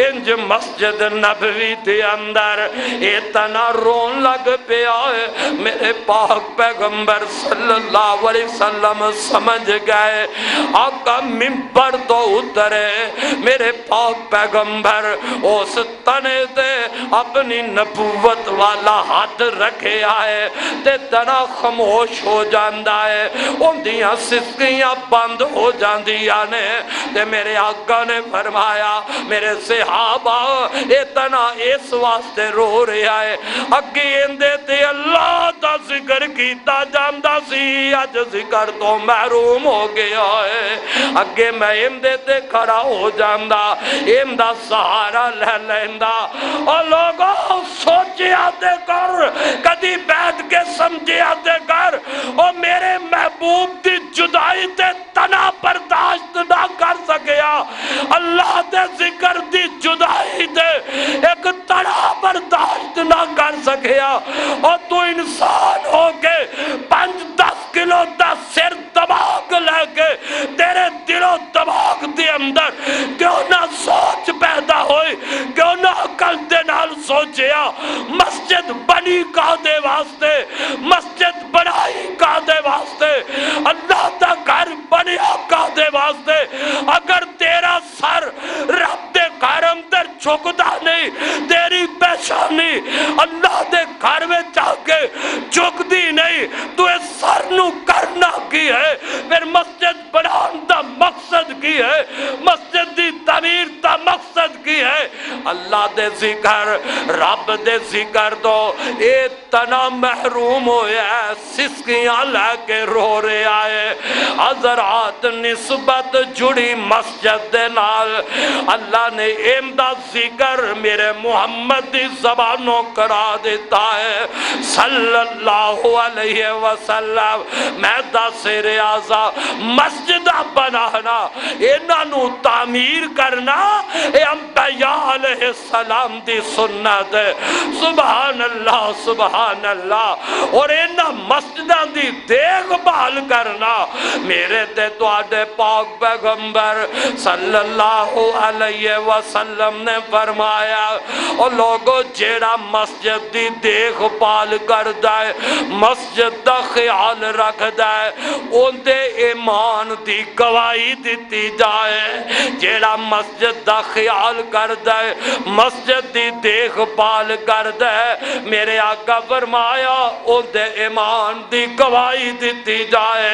انج مسجد نبوی دے اندر اتنا رون لگ پہ آئے میرے پاک پیغمبر صلی اللہ علیہ وسلم سمجھ گئے آقا ممبر تو اترے میرے پاک پیغمبر اس تنے دے اپنی نبوت والا ہاتھ رکھے آئے تے تنا خاموش ہو جاندہ ہے ان دیاں سسکیاں بند ہو جاندیاں نے تے میرے آقا نے فرمایا میرے صحابہ اتنا اس واسطے رو رہے آئے اگے اندے تے اللہ دا ذکر کیتا جاندہ سی آج ذکر تو محروم ہو گیا ہے اگے میں اندے تے کھڑا ہو جاندہ اندہ سہارا لے لیندہ اور لوگوں سوچے آتے کر کدی بیٹھ کے سمجھے آتے کر اور میرے محبوب دی جدائی تے تنا برداشت نہ کر سکیا اللہ دے ذکر دی جدائی تے ایک تنا برداشت نہ کر سکیا اور تو انسان ہو کے 5-10 کلو دا سر دماغ لے کے تیرے دل و دماغ دے اندر کیوں نہ سوچ پیدا ہوئی کیوں نہ عقل دے نال سوچیا مسجد بنی کا دے واسطے مسجد بنائی کا دے واسطے اللہ دا گھر بنیا کا دے واسطے اگر تیرا سر رب دے گھر اندر جھکدا نہیں تیری پیشانی اللہ دے گھر میں جا کے جھک دی نہیں تو اس سر نو کرنا کی ہے پھر مسجد بنان دا مقصد کی ہے مسجد دی تعمیر دا مقصد کی ہے اللہ دے ذکر رب دے ذکر تو اتنا محروم ہویا ہے سسکیاں لے کے رو رہے آئے حضرات نسبت جڑی مسجد دے نال اللہ نے امدہ ذکر میرے محمد دی زبانوں کرا دیتا ہے صلی اللہ علیہ وسلم میں دا سے ریاضہ مسجدہ بنانا انہوں تعمیر کرنا اے انبیاء علیہ السلام دی سنت ہے سبحان اللہ اور انہاں مسجدہ دی دیکھ بھال کرنا میرے تے تو آدھے پاک پیغمبر صلی اللہ علیہ وسلم نے فرمایا اور لوگوں جیڑا مسجد دی دیکھ بھال کر دائے مسجد دا خیال رکھ دائے ان دے ایمان دی گواہی دیتی جائے جیڑا مسجد دا خیال کردا ہے، مسجد دی دیکھ بھال کردا ہے۔ میرے آقا فرمایا او دے ایمان دی گواہی دیتی جائے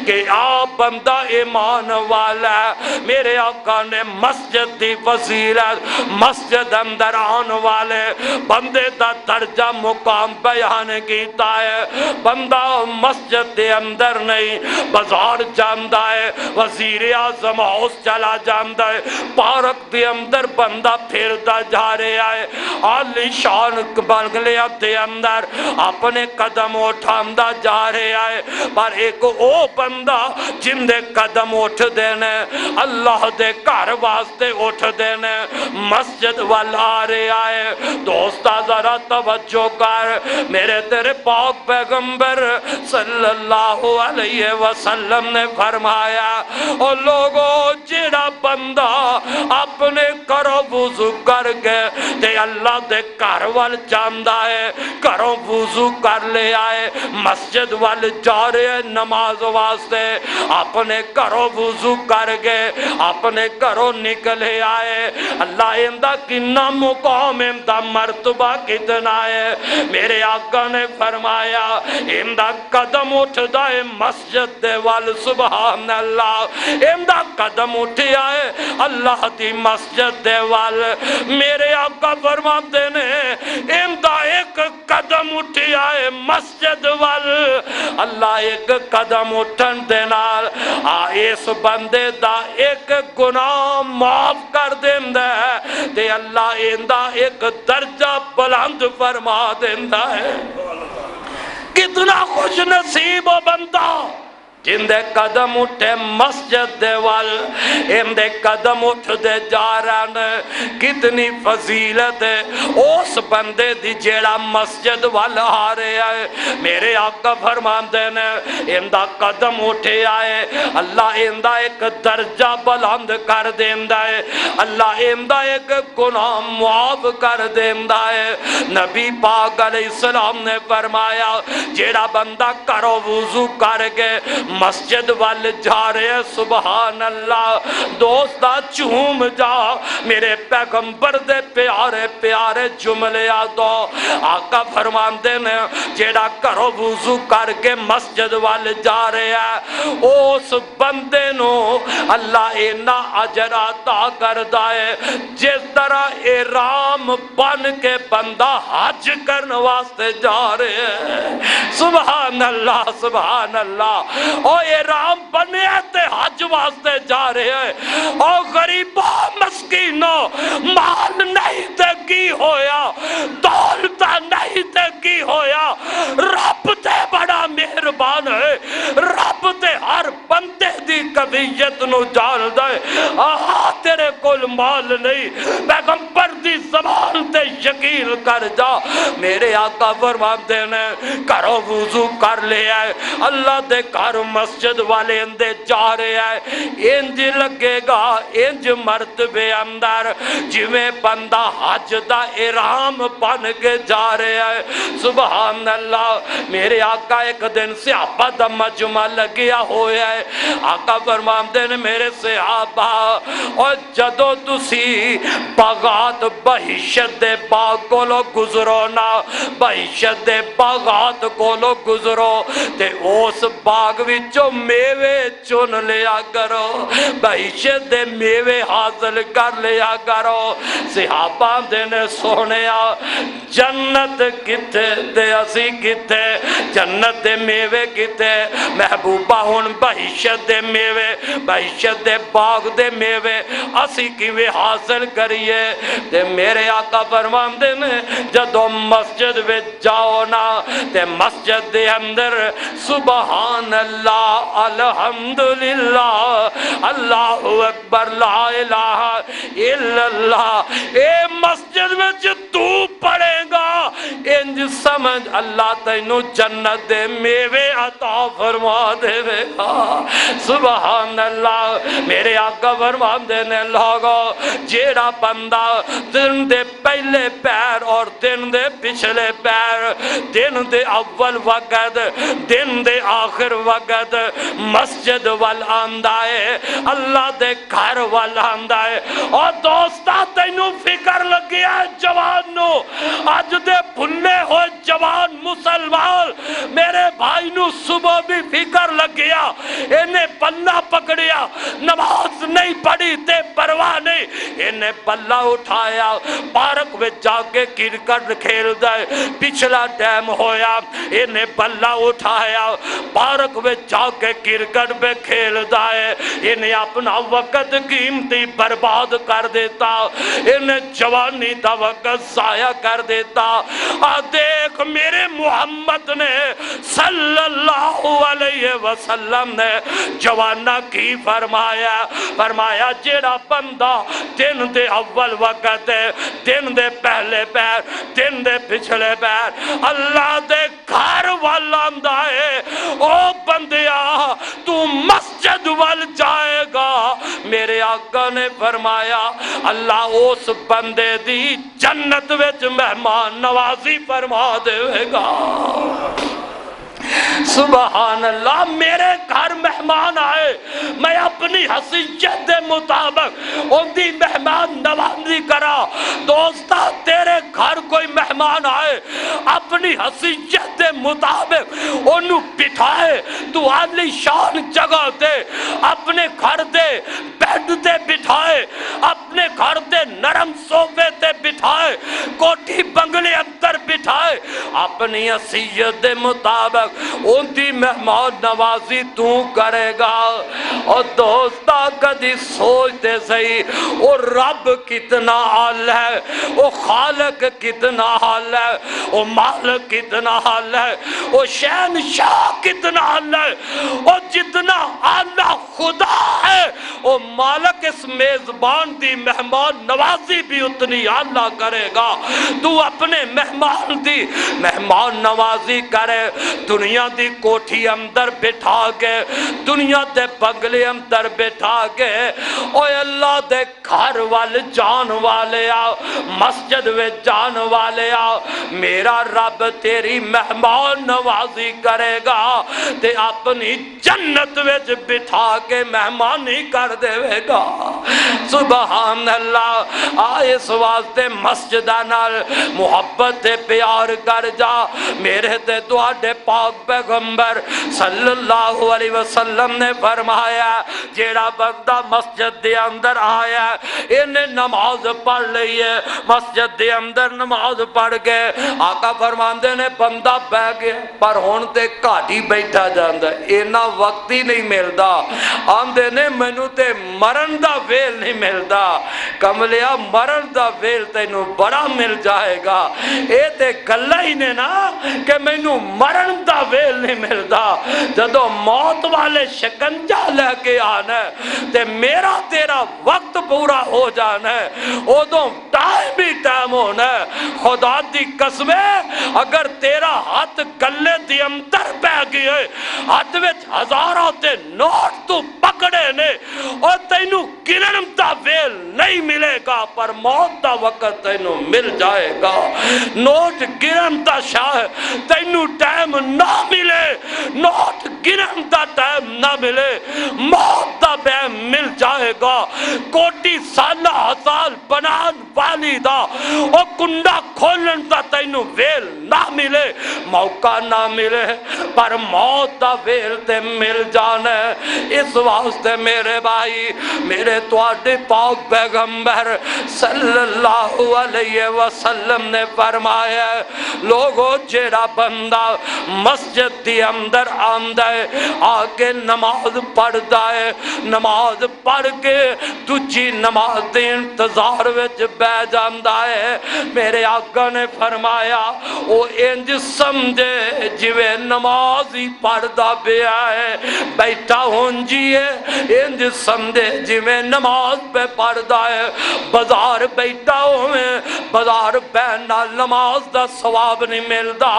کہ آپ بندہ ایمان والا ہے۔ میرے آقا نے مسجد دی فضیلت، مسجد اندر آن والے بندے دا درجہ مقام بیان کیتا ہے۔ بندہ مسجد دے اندر نہیں بازار جاندا ہے، وزیر اعظم ہاؤس چلا جاندا ہے، پارک دے اندر بندہ پھردا جا رہا ہے، عالی شان بنگلیاں دے اندر اپنے قدم اٹھاندا جا رہا ہے، پر ایک او بندہ جن دے قدم اٹھ دینے اللہ دے گھر واسطے اٹھ دینے مسجد والا آ رہا ہے۔ دوستا ذرا توجہ کر، میرے تیرے پاک پیغمبر صلی اللہ علیہ وسلم نے فرمایا او لوگو جڑا بندہ اپنے کرو وضو کر کے تے اللہ دے گھر وال جاندا ہے، کرو وضو کر لے آئے، مسجد وال جا رہے نماز واسطے، اپنے کرو وضو کر کے اپنے کرو نکلے آئے، اللہ اندہ کنا مقام اندہ مرتبہ کتنا ہے۔ میرے آقا نے فرمایا اندہ قدم اٹھ دائے مسجد دے وال سبحان اللہ، اندہ قدم اٹھے آئے اللہ دی مسجد دے وال۔ میرے آقا فرماتے نے اندہ ایک قدم اٹھے آئے مسجد وال، اللہ ایک قدم اٹھن دے نال اس بندے دا ایک گناہ معاف کر دیندہ ہے تے اللہ اندہ ایک درجہ بلند فرما دیندہ ہے۔ کتنا خوش نصیب و بندہ جن دے قدم اٹھے مسجد دے وال، ان دے قدم اٹھ دے جا رہن، کتنی فضیلت ہے اس بندے دی جیڑا مسجد وال آ رہے آئے۔ میرے آقا فرماندے نے ان دا قدم اٹھے آئے اللہ ان دا ایک درجہ بلند کر دیندہ ہے، اللہ ان دا ایک گناہ معاف کر دیندہ ہے۔ نبی پاک علیہ السلام نے فرمایا جیڑا بندہ کرو وضو کر کے مسجد وال جا رہے ہیں سبحان اللہ، دوستا چوم جا میرے پیغمبر دے پیارے پیارے جملے آدھو۔ آقا فرماندے نے جیڑا کرو وضو کر کے مسجد وال جا رہے ہیں اس بندے نو اللہ اینا اجر عطا کر دائے جس طرح احرام بن کے بندہ حج کرنے واسطے جا رہے ہیں۔ سبحان اللہ سبحان اللہ، او احرام بنے تے حج واسطے جا رہے ہیں، او غریبوں مسکینوں مال نہیں تے کی ہویا، دولت نہیں تے کی ہویا، رب تے بڑا مہربان ہے، رب تے ہر بندے دی کبیت نو جان دے۔ آہا تیرے کول مال نہیں، پیغمبر دی زبان تے یقین کر جا۔ میرے آقا فرماتے نے کرو وضو کر لے آئے اللہ دے گھر مسجد والے اندے جا رہے ہیں، انج لگے گا انج مرتبے اندر جویں بندہ حج دا احرام بن کے جا رہے ہیں۔ سبحان اللہ، میرے آقا ایک دن صحابہ دا مجمع لگیا ہویا ہے، آقا فرماندے نے میرے صحابہ اور جدو تسی باغات بہشت دے باغ کو لو گزرو نا، بہشت دے باغات کو لو گزرو تے اس باغ وچوں میوے چن لیا کرو، بہشت دے میوے حاصل کر لیا کرو۔ صحابہ دے نے سونیا جنت کتے تے اسی کتے، جنت دے میوے کتے، محبوبہ ہن بہشت دے میوے، بہشت دے باغ دے میوے اسی کیویں حاصل کریے؟ تے میرے آقا فرماندے نے جدو مسجد وچ جاؤ نا تے مسجد دے اندر سبحان اللہ الحمدللہ اللہ اکبر لا الہ الا اللہ، اے مسجد وچ تو پڑھے گا انج سمجھ اللہ تینوں جنت دے میوے عطا فرما دے گا۔ سبحان اللہ، میرے آقا فرماندے نے لوگو جیڑا بندہ دن دے پہلے پیر اور دن دے پچھلے پیر، دن دے اول وقت دن دے آخر وقت مسجد وال آندائے، اللہ دے گھر وال آندائے۔ اور دوستا تینوں فکر لگیا جوان نو، آج دے بھلے ہوئے جوان مسلمان میرے بھائی نو صبح بھی فکر لگیا، انہیں بلہ پکڑیا، نماز نہیں پڑھی تے پرواہ نہیں، انہیں بلہ اٹھایا، پارک میں جا کے کرکٹ کھیل دائے، پچھلا ٹائم ہویا انہیں بلہ اٹھایا، پارک میں جا کے کرکٹ میں کھیل دائے، انہیں اپنا وقت قیمتی برباد کر دیتا، انہیں جوانی دا وقت ضائع کر دیتا۔ دیکھ میرے محمد نے صلی اللہ علیہ وسلم نے جوانہ کی فرمایا، فرمایا جیڑا بندہ دن دے اول وقت ہے، دن دے پہلے پیر، دن دے پچھلے پیر اللہ دے گھر والا ہے، او بندیا تو مسجد وال جائے گا، میرے آقا نے فرمایا اللہ اس بندے دی جنت وچ مہمان نوازی فرما دے گا۔ سبحان اللہ، میرے گھر مہمان آئے، میں اپنی حیثیت دے مطابق ان دی مہمان نوازی کرا۔ دوستا تیرے گھر کوئی مہمان آئے، اپنی حیثیت دے مطابق انہوں بٹھائے، تو عالی شان جگہ دے، اپنے گھر دے بیڈ دے بٹھائے، اپنے گھر دے نرم صوفے تے بٹھائے، کوٹھی بنگلے اندر بٹھائے، اپنی حیثیت دے مطابق ان دی مہمان نوازی تو کرے گا۔ اور دوستا کدی سوچتے صحیح وہ رب کتنا حال ہے، وہ خالق کتنا حال ہے، وہ مالک کتنا حال ہے، وہ شہنشاہ کتنا حال ہے، اور جتنا اعلیٰ خدا ہے وہ مالک اس میزبان دی مہمان نوازی بھی اتنی اعلیٰ کرے گا۔ تو اپنے مہمان دی مہمان نوازی کرے، دنیا دی کوٹھی اندر بٹھا کے، دنیا دے بنگلے اندر بٹھا کے، اوے اللہ دے گھر وال جان والے آ، مسجد وے جان والے آ، میرا رب تیری مہمان نوازی کرے گا تے اپنی جنت وچ بٹھا کے مہمانی کر دے گا۔ سبحان اللہ، آئے اس واسطے مسجدہ نال محبت تے پیار کر جا، میرے تے تواڈے پاک پیغمبر صلی اللہ علیہ وسلم نے فرمایا جیڑا بندہ مسجد دے اندر آیا انہیں نماز پڑھ لئی ہے، مسجد دے اندر نماز پڑھ گئے، آقا فرماندے نے بندہ بہ گیا پر ہون تے گھاٹی بیٹھا جاندہ اینا وقت ہی نہیں ملدا، آندے نے مینوں تے مرن دا ویل نہیں ملدا، کملیا مرن دا ویل تینوں بڑا مل جائے گا، اے تے گلہ ہی نے نا کہ مینوں مرن دا ویل نہیں ملدا، جدو موت والے شکنجہ لے کے آنا ہے تے میرا تیرا وقت پورا ہو جانا ہے، ادوں ٹائم ہی ٹائم ہونا ہے۔ خدا دی قسمیں اگر تیرا ہاتھ گلے دی اندر پہ گئے، ہاتھ وچ ہزاروں تے نوٹ تو پکڑے نے اور تینوں گنن دا ویل نہیں ملے گا، پر موت دا وقت تینوں مل جائے گا۔ نوٹ گنن دا شاہ تینوں ٹائم نہ ملے، نوٹ گنن دا ٹائم نہ ملے، موت دا ٹائم مل جائے گا۔ کوٹی سالہ ہزار بنان والی دا اور کنڈا کھولن دا تینوں ویل نہ ملے، موقع نہ ملے، پر موت دا ویل تے مل جانا ہے۔ اس واسطے میرے بھائی، میرے تواڈے پاک پیغمبر صلی اللہ علیہ وسلم نے فرمایا لوگو جیڑا بندہ مسجد دی اندر آندا ہے آکے نماز پڑھدا ہے، نماز پڑھ کے دوجی نماز دے انتظار وچ بہ جاندا ہے، میرے آقا نے فرمایا او انج سمجھے جویں نماز ہی پڑھدا پیا ہے۔ بیٹھا ہونجیے انج سمجھے جی میں نماز پہ پڑھدا ہے بازار بیٹھا ہوئے بازار بہن نال نماز دا ثواب نہیں ملدا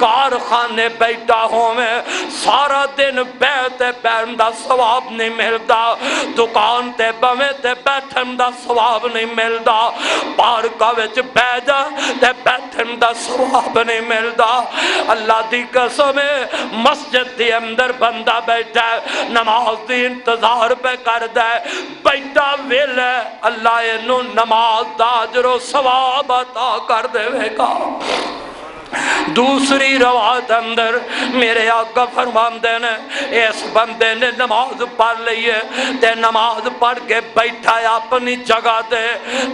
کارخانے بیٹھا ہوئے سارا دن بیٹھے بہن دا ثواب نہیں ملدا دکان تے بویں تے بیٹھن دا ثواب نہیں ملدا پارکا وچ بیٹھ جا تے بیٹھن دا ثواب نہیں ملدا اللہ دی قسم مسجد دے اندر بندہ بیٹھا ہے نماز دی انتظار پہ کردا ہے بیٹھا ویلا اللہ انہوں نماز دا اجر و ثواب عطا کر دے گا دوسری روایت اندر میرے آقا فرماندے نے اس بندے نے نماز پڑھ لی ہے تے نماز پڑھ کے بیٹھا ہے اپنی جگہ تے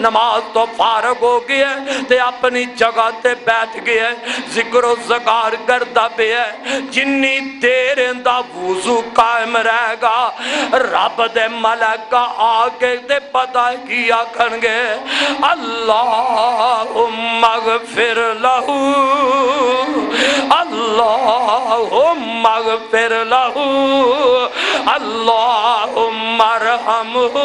نماز تو فارغ ہو گئی ہے تے اپنی جگہ تے بیٹھ گیا ہے ذکر و ذکار کردا پیا ہے جنی دیر دا وضو قائم رہے گا رب دے ملائکہ آگے تے پتہ کیا کرنگے اللہم اغفر لہو اللہم اغفر لہو اللہم ارحمہ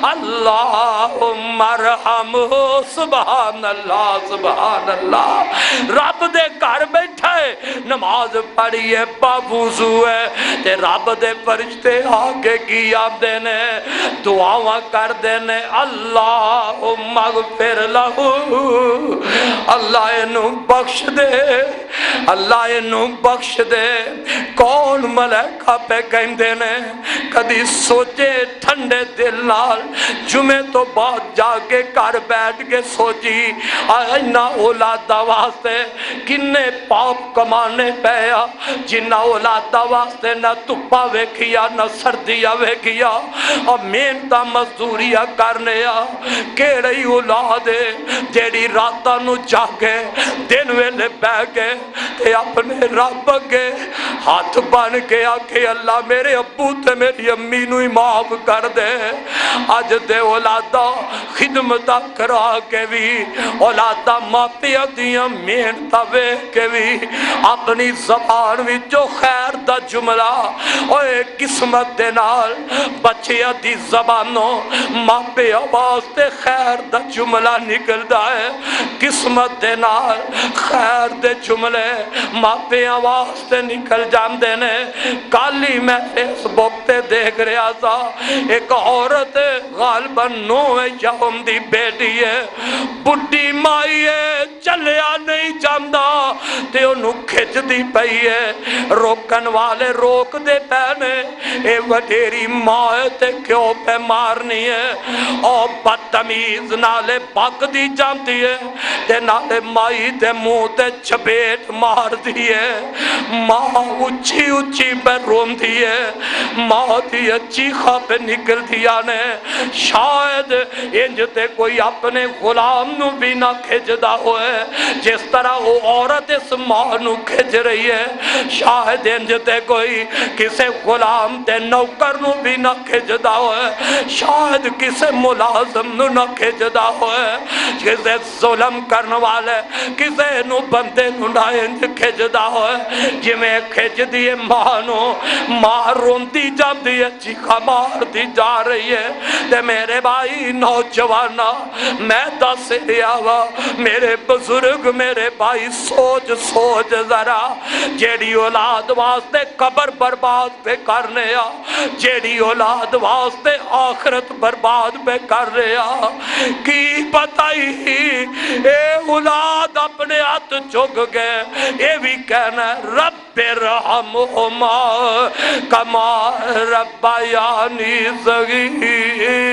اللہم ارحمہ سبحان اللہ سبحان اللہ رب دے گھر بیٹھا ہے نماز پڑھی ہے باوضو ہے تے رب دے فرشتے آگے کی آمدے نے دعاواں کر دینے اللہم اغفر لہو اللہ انہوں بخش دے اللہ انہوں بخش دے کون ملائکہ پہ کہندے نے کدی سوچے ٹھنڈے دل نال جمعے تو بعد جا کے گھر بیٹھ کے سوچی اینا اولادہ واسطے کنے پاپ کمانے پیا جنہ اولادہ واسطے نہ تپا ویکھیا نہ سردیا ویکھیا اور محنتاں مزدوریاں کرنے کیڑی اولاد جیڑی راتاں نو جاگے دن ویلے بہ گئے تے اپنے رب اگے ہاتھ بن کے آکے اللہ میرے ابو تے میری امی نو ہی معاف کر دے اج دے اولادہ خدمتہ کرا کے بھی اولادہ ماپیاں دیاں محنتاں ویکھ کے بھی اپنی زبان وچوں خیر دا جملہ اوے قسمت دے نال بچیاں دی زبانوں ماپیاں واسطے خیر دا جملہ نکلدا ہے قسمت دے نال خیر دے جملے ماپیاں واسطے نکل جاندے نے کالی میں فیس بک تے دیکھ رہا تھا ایک عورت غالباً نوے یوم دی بیٹی ہے بڑی مائی ہے چلیا نہیں جاندا تے انہوں کھچ دی پئی ہے روکن والے روک دے پینے اے وڈیری ماں تے کیوں پہ مارنی ہے اور بدتمیز نالے پاک دی جانتی ہے تے نالے مائی تے منہ تے چپیٹ مار دی ہے ماں اچھی اچھی پہ روم دی ہے ماں دی اچھی خواب پہ نکل دیا نے شاید انجتے کوئی اپنے غلام نو بھی نہ کھجدا ہوئے جس طرح وہ عورت اس ماں نو کھج رہی ہے شاید انجتے کوئی کسے غلام تے نوکر نو بھی نہ کھجدا ہوئے شاید کسے ملازم نو نہ کھجدا ہوئے کسے ظلم کرنے والے کسے نو بندے نو نہ انج کھجدا ہوئے جی میں کھج دیئے مانو ماں روندی جب دیئے چیخا مار دی جا رہی ہے تے میرے بھائی نوجوانا میں دس ریاوا میرے بزرگ میرے بھائی سوچ سوچ ذرا جیڑی اولاد واسطے قبر برباد پہ کرنے جیڑی اولاد واسطے آخرت برباد پہ کر رہا کی بتائی اے اولاد اپنے ہاتھ چک گئے اے بھی کہنا رب رحمہما کما ربیانی صغیرا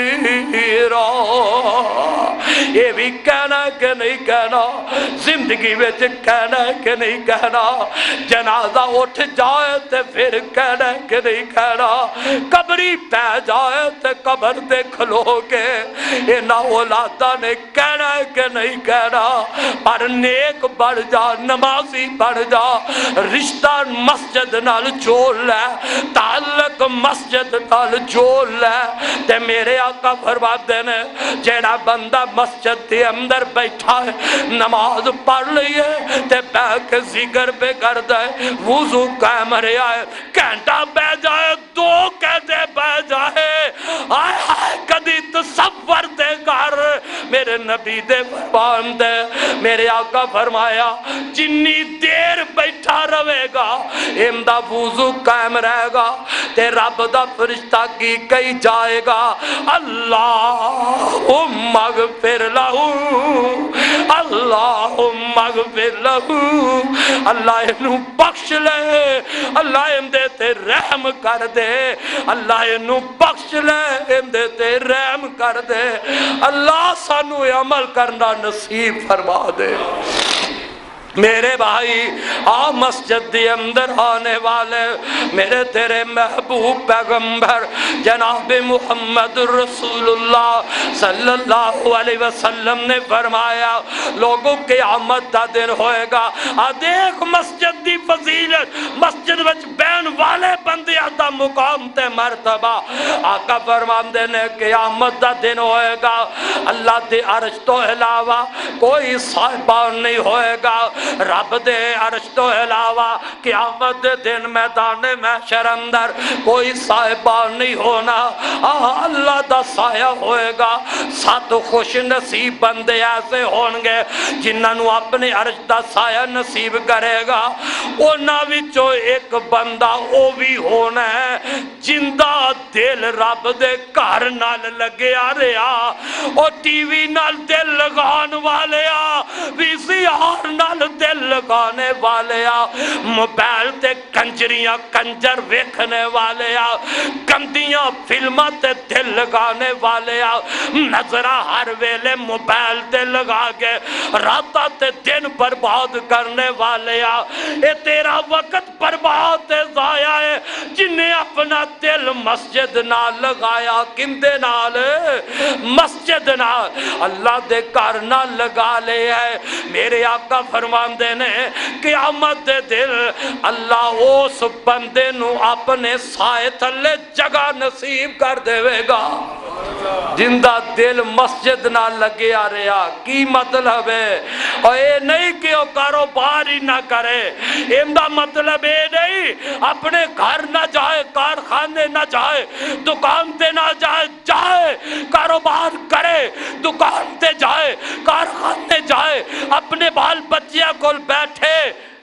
یہ بھی کہنا کہ نہیں کہنا زندگی میں کہنا کہ نہیں کہنا جنازہ اٹھ جائے تے پھر کہنا کہ نہیں کہنا قبری پہ جائے تے قبر دے کھلو گے انہا اولادہ نے کہنا کہ نہیں کہنا پر نیک بڑھ جا نمازی بڑھ جا رشتہ رشتہ مسجد نال جوڑ لے، تعلق مسجد نال جوڑ لے۔ تے میرے آقا فرماتے نے جیڑا بندہ مسجد دے اندر بیٹھا ہے، نماز پڑھ لئیے تے بیٹھ کے ذکر پہ کر دے، وضو قائم رہا ہے، گھنٹہ بہ جائے، 2 گھنٹے بہ جائے، آئے آئے کدی تصور دے کر میرے نبی دے فرمان دے۔ میرے آقا فرمایا جنی دیر بیٹھا رہے گا امدہ وضو قائم رہے گا تے رب دا فرشتہ کی کئی جائے گا، اللہم اغفر لہو، اللہم اغفر لہو، اللہ انہوں بخش لے، اللہ ان دے تے رحم کر دے، اللہ انہوں بخش لے، ان دے تے رحم کر دے، اللہ سانو عمل کرنا نصیب فرما دے۔ میرے بھائی آ مسجد دی اندر آنے والے میرے تیرے محبوب پیغمبر جناب محمد رسول اللہ صلی اللہ علیہ وسلم نے فرمایا لوگوں قیامت دا دن ہوئے گا، آ دیکھ مسجد دی فضیلت، مسجد وچ بین والے بندیاں دا مقام تے مرتبہ۔ آقا فرماندے نے قیامت دا دن ہوئے گا، اللہ دے عرش تو علاوہ کوئی صاحبان نہیں ہوئے گا، رب دے عرش تو علاوہ قیامت دے دن میدان محشر اندر کوئی صاحبان نہیں ہونا، اللہ دا سایہ ہوئے گا۔ 7 خوش نصیب بندے ایسے ہونگے جنہاں نو اپنے عرش دا سایہ نصیب کرے گا، انہاں وچوں ایک بندہ او بھی ہونا ہے جندہ دل رب دے گھر نال لگے آ رہا، او ٹی وی نال دل لگان والے آ، وی سی آر نال دل لگانے والے آ، موبائل تے کنجریاں کنجر ویکھنے والے آ، گندیاں فلماں تے دل لگانے والے آ، نظرہ ہر ویلے موبائل تے لگا کے راتاں تے دن برباد کرنے والے آ، اے تیرا وقت برباد تے ضائع ہے جنہیں اپنا دل مسجد نال لگایا، کندے نال؟ مسجد نال، اللہ دے گھر نال لگا لے ہے۔ میرے آقا فرماندے نے قیامت دے دل اللہ اس بندے نو اپنے سائے تھلے جگہ نصیب کر دے گا جندہ دل مسجد نہ لگے آ رہا۔ کی مطلب ہے؟ اور اے نہیں کہ وہ کاروبار ہی نہ کرے، امدہ مطلب اے نہیں اپنے گھر نہ جائے، کارخانے نہ جائے، دکان تے نہ جائے، جائے کاروبار کرے، دکان تے جائے، کارخانے جائے، اپنے بال بچیاں کو بیٹھے،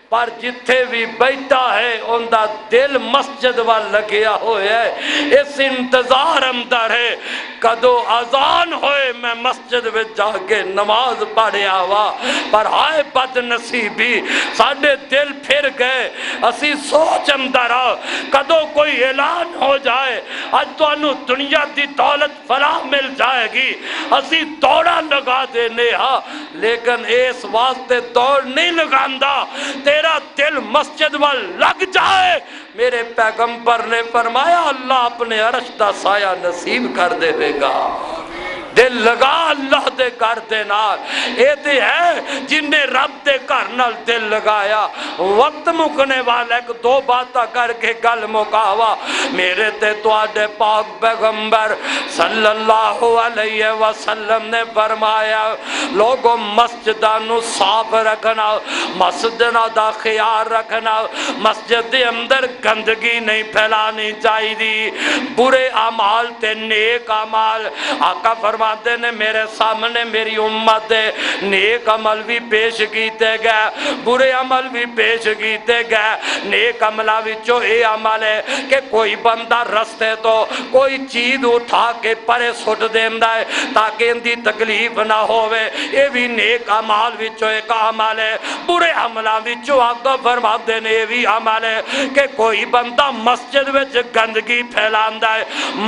پر جتھے بھی بیٹھا ہے ان دا دل مسجد وال لگیا ہوئے ہے، اس انتظار اندر ہے کدو اذان ہوئے میں مسجد میں جا کے نماز پڑھے آوا، پر آئے بد نصیبی ساڑھے دل پھر گئے، اسی سوچ اندر آ کدو کوئی اعلان ہو جائے آج تو انو دنیا دی دولت فلاح مل جائے گی، اسی دوڑا لگا دینے ہاں، لیکن اس واسطے دوڑ نہیں لگاندہ تیرا دل مسجد وال لگ جائے۔ میرے پیغمبر نے فرمایا اللہ اپنے عرش دا سایہ نصیب کر دے گا۔ دل لگا اللہ دے گھر دے نال، اے تے ہے جن نے رب دے گھر نال دل لگایا۔ وقت مکنے والا ایک 2 باتاں کر کے گل مکاوا۔ میرے تے تواڈے پاک پیغمبر صلی اللہ علیہ وسلم نے فرمایا لوگوں مسجداں نو صاف رکھنا، مسجداں دا خیال رکھنا، مسجد دے اندر گندگی نہیں پھیلانی چاہیے، برے اعمال تے نیک اعمال۔ آقا فرماتے نے میرے سامنے میری امت دے نیک عمل بھی پیش کیتے گئے، برے عمل بھی پیش کیتے گئے۔ نیک عملہ وچوں اے عمل ہے کہ کوئی بندہ رستے تو کوئی چیز اٹھا کے پرے سٹ دیندا ہے تاکہ ان دی تکلیف نہ ہوئے، اے بھی نیک عمل وچوں ایک عمل ہے۔ برے عملہ وچوں آقا فرماتے نے اے بھی عمل ہے کہ کوئی بندہ مسجد وچ گندگی پھیلاندا ہے،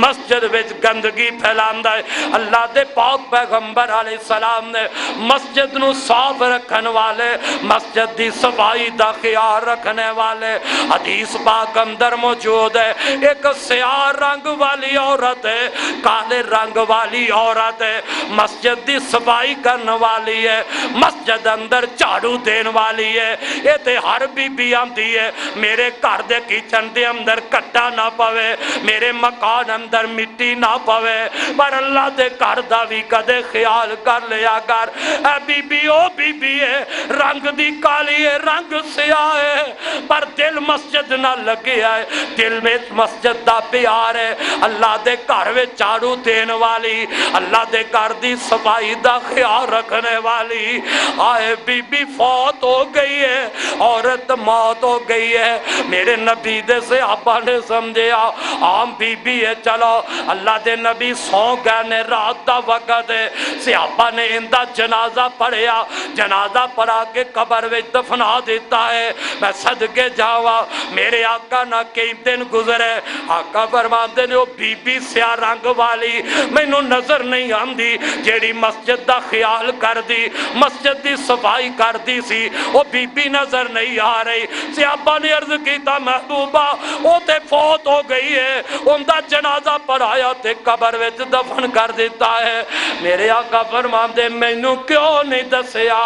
مسجد وچ گندگی پھیلاندا ہے۔ اللہ دے پاک پیغمبر علیہ السلام نے مسجد نو صاف رکھن والے، مسجد دی صفائی دا خیال رکھنے والے، حدیث پاک اندر موجود ہے ایک سیاہ رنگ والی عورت ہے، کالے رنگ والی عورت ہے، مسجد دی صفائی کرنے والی ہے، مسجد اندر جھاڑو دین والی ہے۔ یہ تے ہر بی بی آندی ہے میرے گھر دے کچن دے اندر کٹا نہ پوے، میرے مکان اندر مٹی نہ پوے، پر اللہ دے گھر دا بھی کدے خیال کر لیا کر۔ اے بی بی او بی بی ہے، رنگ دی کالی ہے، رنگ سیاہ ہے، پر دل مسجد نہ لگے ہے، دل میں مسجد دا پیار ہے۔ اللہ دے گھر میں جھاڑو دین والی، اللہ دے گھر دی صفائی دا خیال رکھنے والی، آئے بی بی فوت ہو گئی ہے، عورت موت ہو گئی ہے۔ میرے نبی دے صحابہ نے سمجھیا عام بی بی ہے، چلو اللہ دے نبی سو گئے نے، رات دا وقت ہے، صحابہ نے اندہ جنازہ پڑھیا، جنازہ پڑھا کے قبر وچ دفنا دیتا ہے۔ میں صدقے جاوا میرے آقا نہ کئی دن گزرے، آقا فرماندے نے وہ بی بی سیاہ رنگ والی مینوں نظر نہیں آندی جیڑی مسجد دا خیال کر دی، مسجد دی صفائی کر دی سی، وہ بی بی نظر نہیں آ رہی۔ صحابہ نے عرض کیتا محبوبہ وہ تے فوت ہو گئی ہے، ان دا جنازہ پڑھایا تے قبر وچ دفن کر دیتا ہے۔ میرے آقا فرماندے مینوں کیوں نہیں دسیا،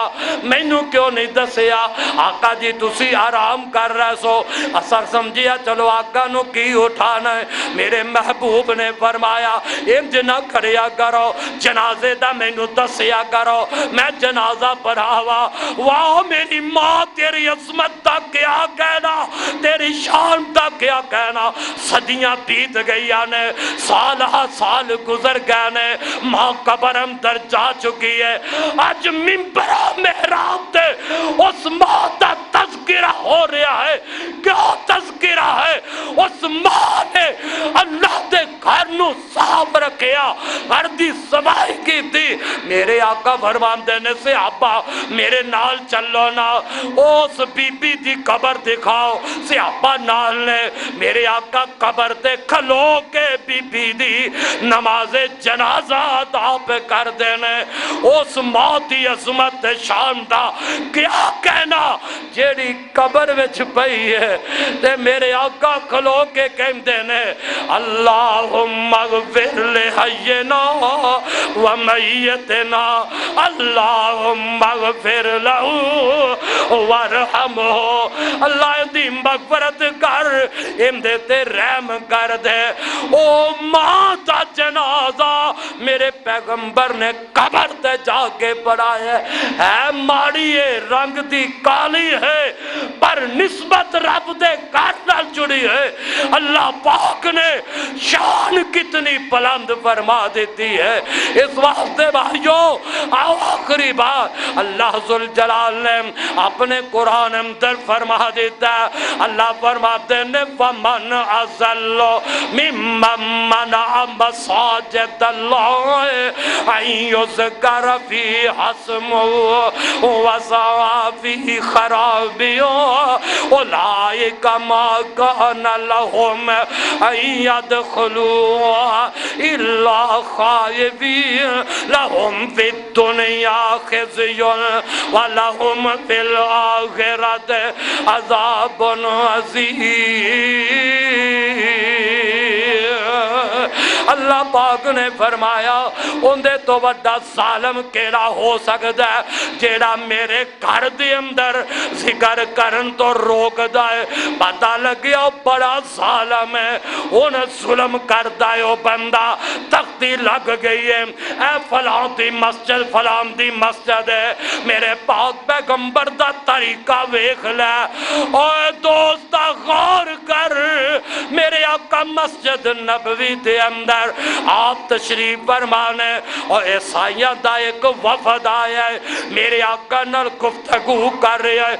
مینوں کیوں نہیں دسیا؟ آقا جی تسی آرام کر رہے سو، اثر سمجھیا چلو آقا نو کی اٹھانا ہے۔ میرے محبوب نے فرمایا انج نہ کریا کرو، جنازے دا مینوں دسیا کرو، میں جنازہ پڑھاوا۔ واہ میری ماں تیری عظمت دا کیا کہنا، تیری شان دا کیا کہنا، صدیاں بیت گئی نے، سالہ سال گزر گئے نے، ماں قبر اندر جا چکی ہے، آج منبر محراب تے اس ماں دا تذکرہ ہو رہا ہے۔ کیا تذکرہ ہے؟ اس ماں نے اللہ دے گھر نو صاف رکھیا، گھر دی صفائی کی تھی۔ میرے آقا فرماندے نے صحابہ میرے نال چلو نا، اس بی بی دی قبر دکھاؤ۔ صحابہ نال نے میرے آقا قبر تے کھلو کے بی بی دی نماز جنازہ ادا پہ کر دینے۔ اس ماں دی عظمت شان دا کیا کہنا جیڑی قبر وچ پئی ہے، تے میرے آقا کھلو کے کہندے نے اللہم اغفر لحینا و میتنا، اللہم اغفر لہو ورحمہ، اللہ دی مغفرت کر، اندے تے رحم کر دے۔ او ماں دا جنازہ میرے پیغمبر نے قبر تے جا کے پڑھایا ہے، ماڑی ہے رنگ دی کالی ہے، پر نسبت رب دے گھر نال جڑی ہے۔ اللہ پاک نے شان کتنی بلند فرما دیتی ہے۔ اس واسطے بھائیوں آخری بار اللہ ذوالجلال نے اپنے قرآن اندر فرما دیتا ہے، اللہ فرماتے ہیں وَمَنْ أَضَلُّ مِمَّن مَّنَعَ مَسَاجِدَ اللَّهِ أَن يُذْكَرَ فِيهَا اسْمُهُ وَسَعَىٰ فِي خَرَابِهَا أُولَٰئِكَ مَا كَانَ لَهُمْ أَن يَدْخُلُوهَا إِلَّا خَائِفِينَ لَهُمْ فِي الدُّنْيَا خِزْيٌ وَلَهُمْ فِي الْآخِرَةِ عَذَابٌ عَظِيمٌ۔ اللہ پاک نے فرمایا اندے تو بڑا ظالم کیڑا ہو سکتا ہے جیڑا میرے گھر دے اندر ذکر کرن تو روک دائے، پتہ لگیا بڑا ظالم ہے، انہیں ظلم کر دائے وہ بندہ، تختی لگ گئی ہے، اے فلاں دی مسجد فلاں دی مسجد ہے، میرے پاک پیغمبر دا طریقہ ویکھ لے، اوے دوستا غور کر، میرے آقا مسجد نبوی دے اندر آپ تشریف فرمانے اور عیسائیاں دا ایک وفد آیا ہے، میرے آقا نال گفتگو کر رہے ہیں،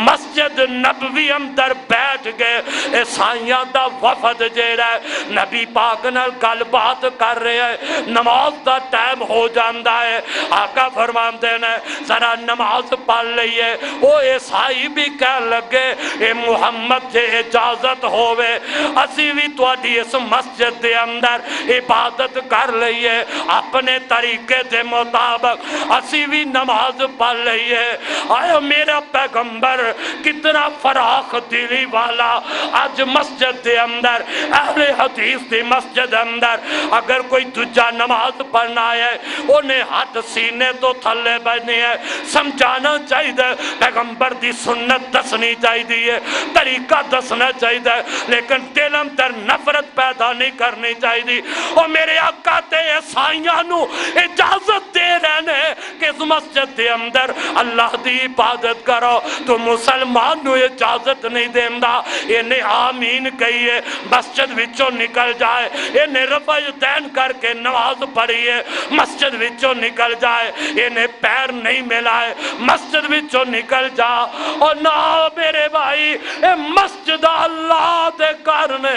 مسجد نبوی اندر بیٹھ گئے، عیسائیاں دا وفد جیڑا ہے نبی پاک نال گل بات کر رہے ہیں، نماز دا ٹائم ہو جاندہ ہے، آقا فرماندے نے ذرا نماز پڑھ لئیے، وہ عیسائی بھی کہہ لگے اے محمد جے اجازت ہوئے اسی بھی تو اس مسجد دے اندر عبادت کر لئیے اپنے طریقے دے مطابق اسی بھی نماز پڑھ لئیے آئے میرا پیغمبر کتنا فراخ دلی والا آج مسجد دے اندر اہل حدیث دی مسجد اندر اگر کوئی دجا نماز پڑھنا ہے انہیں ہاتھ سینے تو تھلے بجنے ہے سمجھانا چاہیے پیغمبر دی سنت دسنی چاہیے طریقہ دسنا چاہیے لیکن دل اندر نفرت پیدا نہیں کرنی چاہیے اور میرے آقا تے عیسائیاں نو اجازت دے رہنے کہ اس مسجد دے اندر اللہ دی عبادت کرو تو مسلمان نو اجازت نہیں دیندہ انہیں آمین کہیے مسجد وچوں نکل جائے انہیں رفع دین کر کے نماز پڑھیے مسجد وچوں نکل جائے انہیں پیر نہیں ملائے مسجد وچوں نکل جا اور نہ میرے بھائی اے مسجد اللہ دے کرنے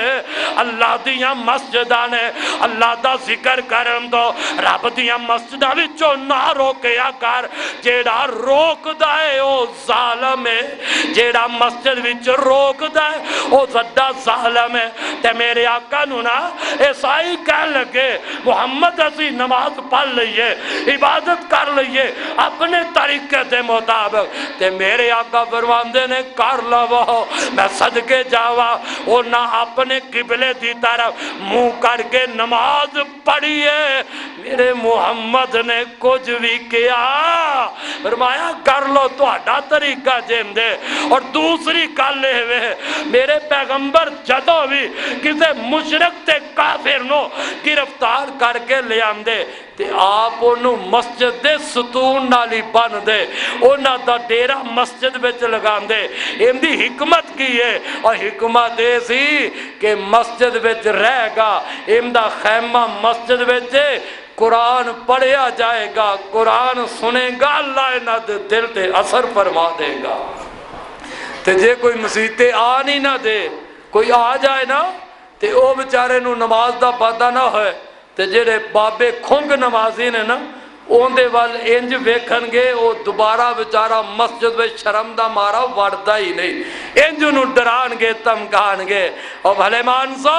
اللہ دیاں مسجدہ نے اللہ دا ذکر کرن دو رب دیاں مسجدہ وچوں نہ روکیا کر جیڑا روک دائے او ظالم ہے جیڑا مسجد وچ روک دائے او زدہ ظالم ہے تے میرے آقا نو نا عیسائی کہہ لگے محمد اسی نماز پڑھ لئیے عبادت کر لئیے اپنے طریقے دے مطابق تے میرے آقا فرماندے نے کر لو میں صدقے جاوا اور نہ اپنے قبلے دی طرف منہ کر کے نماز پڑھیے میرے محمد نے کچھ بھی کیا فرمایا کر لو تو اڈا طریقہ جیم دے اور دوسری کال لے ہوئے میرے پیغمبر جدو بھی کسے مشرک تے کافر نو گرفتار کر کے لے آندے تے آپ انہوں مسجد دے ستون نالی بن دے انہاں دا ڈیرہ مسجد بچ لگان دے ان دی حکمت کی ہے اور حکمت ایسی کہ مسجد بچ رہ گا ان دا خیمہ مسجد بچ قرآن پڑھیا جائے گا قرآن سنے گا اللہ انہاں دے دل تے اثر فرما دے گا تے جے کوئی مسیحتے آ نہیں نہ دے کوئی آ جائے نا تے او بچارے نو نماز دا پتہ نہ ہوئے تے جڑے بابے کھنگ نمازی نے نا اون دے وال انج ویکھن گے او دوبارہ بیچارہ مسجد میں شرم دا مارا وڑدا ہی نہیں انج نو ڈران گے تمکان گے او بھلے مانسو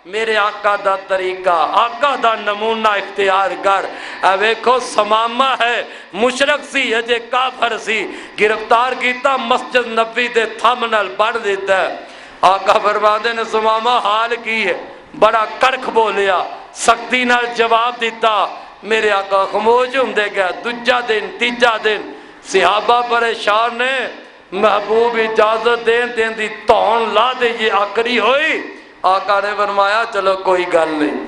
میرے آقا دا طریقہ آقا دا نمونہ اختیار کر اے ویکھو سمامہ ہے مشرک سی ہجے کافر سی گرفتار کیتا مسجد نبی دے تھامنل بڑھ دیتا ہے آقا فرماندے نے سمامہ حال کی ہے بڑا کڑک بولیا سختی نال جواب دیتا میرے آقا خاموش ہوندے گیا دجا دن تیجا دن صحابہ پریشان نے محبوب اجازت دین دی تون لا دے یہ آخری ہوئی آقا نے فرمایا چلو کوئی گل نہیں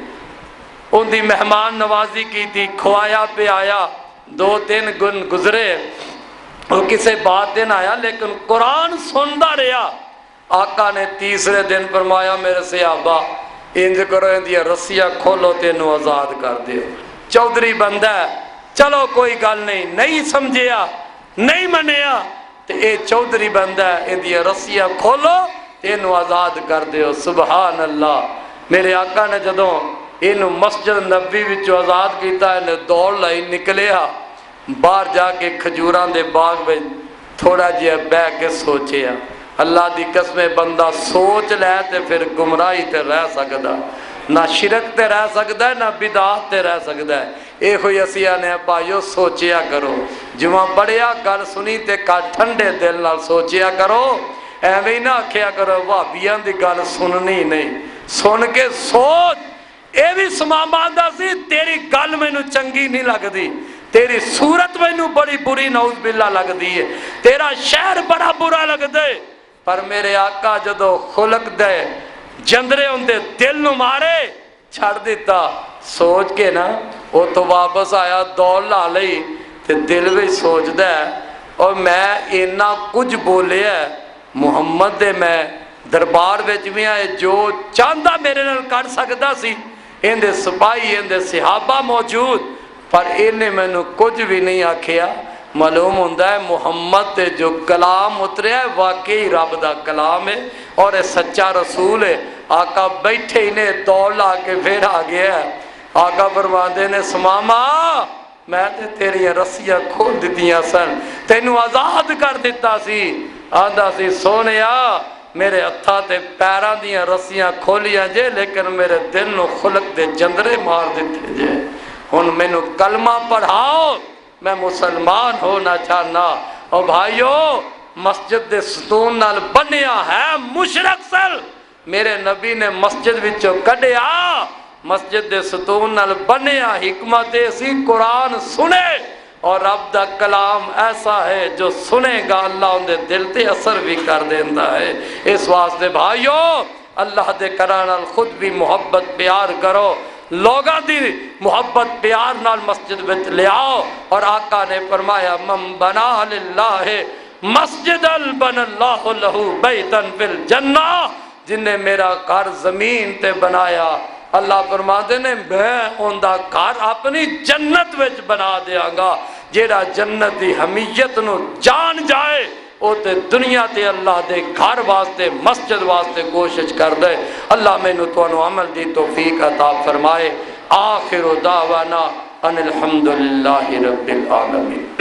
ان دی مہمان نوازی کی تھی کھوایا پہ آیا 2-3 گن گزرے وہ کسے بات دن آیا لیکن قرآن سندا رہا آقا نے تیسرے دن فرمایا میرے صحابہ انج کرو اندیا رسیاں کھولو تینوں آزاد کر دیو چودھری بندہ ہے چلو کوئی گل نہیں سمجھیا نہیں منیا تے اے چودھری بندہ ہے اندیا رسیاں کھولو تینوں آزاد کر دیو سبحان اللہ میرے آقا نے جدوں انہوں مسجد نبی وچوں آزاد کیتا ہے دوڑ لائی نکلیا باہر جا کے کھجوران دے باغ میں تھوڑا جہا بہ کے سوچیا اللہ دی قسمیں بندہ سوچ لے تے پھر گمراہی تے رہ سکدا نہ شرک تے رہ سکدا ہے نہ بدعات تے رہ سکدا ہے اے کوئی اسی آنے پائیو سوچیا کرو جمعہ بڑیا گل سنی تے کا ٹھنڈے دل نال سوچیا کرو ایویں نہ کیا کرو وہابیاں دی گل سننی نہیں سن کے سوچ اے بھی سماماندہ سی تیری گل میں نو چنگی نہیں لگ دی تیری صورت میں نو بڑی بری نعوذ باللہ لگ دی ہے تیرا شہر بڑا برا لگ دے پر میرے آقا جدو خلق دے جندرے ان دے دل نو مارے چھڑ دیتا سوچ کے نا وہ تو واپس آیا دوڑ لا لئی تے دل بھی سوچ دے اور میں اینا کچھ بولے ہے محمد دے میں دربار وچ بھی آئے جو چاندہ میرے نال کر سکتا سی ان دے سپاہی ان دے صحابہ موجود پر انہیں میں نے کچھ بھی نہیں آکھیا معلوم ہوندہ ہے محمد تے جو کلام اترے ہے واقعی رب دا کلام ہے اور سچا رسول ہے آقا بیٹھے انہیں دوڑ لا کے پھر آ گیا ہے آقا فرماندے نے سماما میں تے تیری رسیاں کھول دیتیاں سن تینوں آزاد کر دیتا سی آدھا سی سونیا میرے ہتھاں تے پیراں دیاں رسیاں کھولیاں جے لیکن میرے دل نو خلق دے جندرے مار دیتے جے ہن مینوں کلمہ پڑھاؤ میں مسلمان ہونا چاہنا او بھائیو مسجد دے ستون نال بنیا ہے مشرق سل میرے نبی نے مسجد وچوں کڈیا مسجد دے ستون نال بنیا حکمت اسی قرآن سنے اور رب دا کلام ایسا ہے جو سنے گا اللہ ان دے دل تے اثر بھی کر دیندا ہے اس واسطے بھائیو اللہ دے کران نال خود بھی محبت پیار کرو لوگاں دی محبت پیار نال مسجد وچ لے آؤ اور آقا نے فرمایا من بنا للہ مسجد بن اللہ لہ بیتن فی الجنہ جن نے میرا گھر زمین تے بنایا اللہ فرماتے نے میں ان دا گھر اپنی جنت وچ بنا دیاں گا جیڑا جنت دی حمیت نو جان جائے او تے دنیا تے اللہ دے گھر واسطے مسجد واسطے کوشش کر دے اللہ میں نو تو عمل دی توفیق عطا فرمائے آخر دعوانا ان الحمدللہ رب العالمین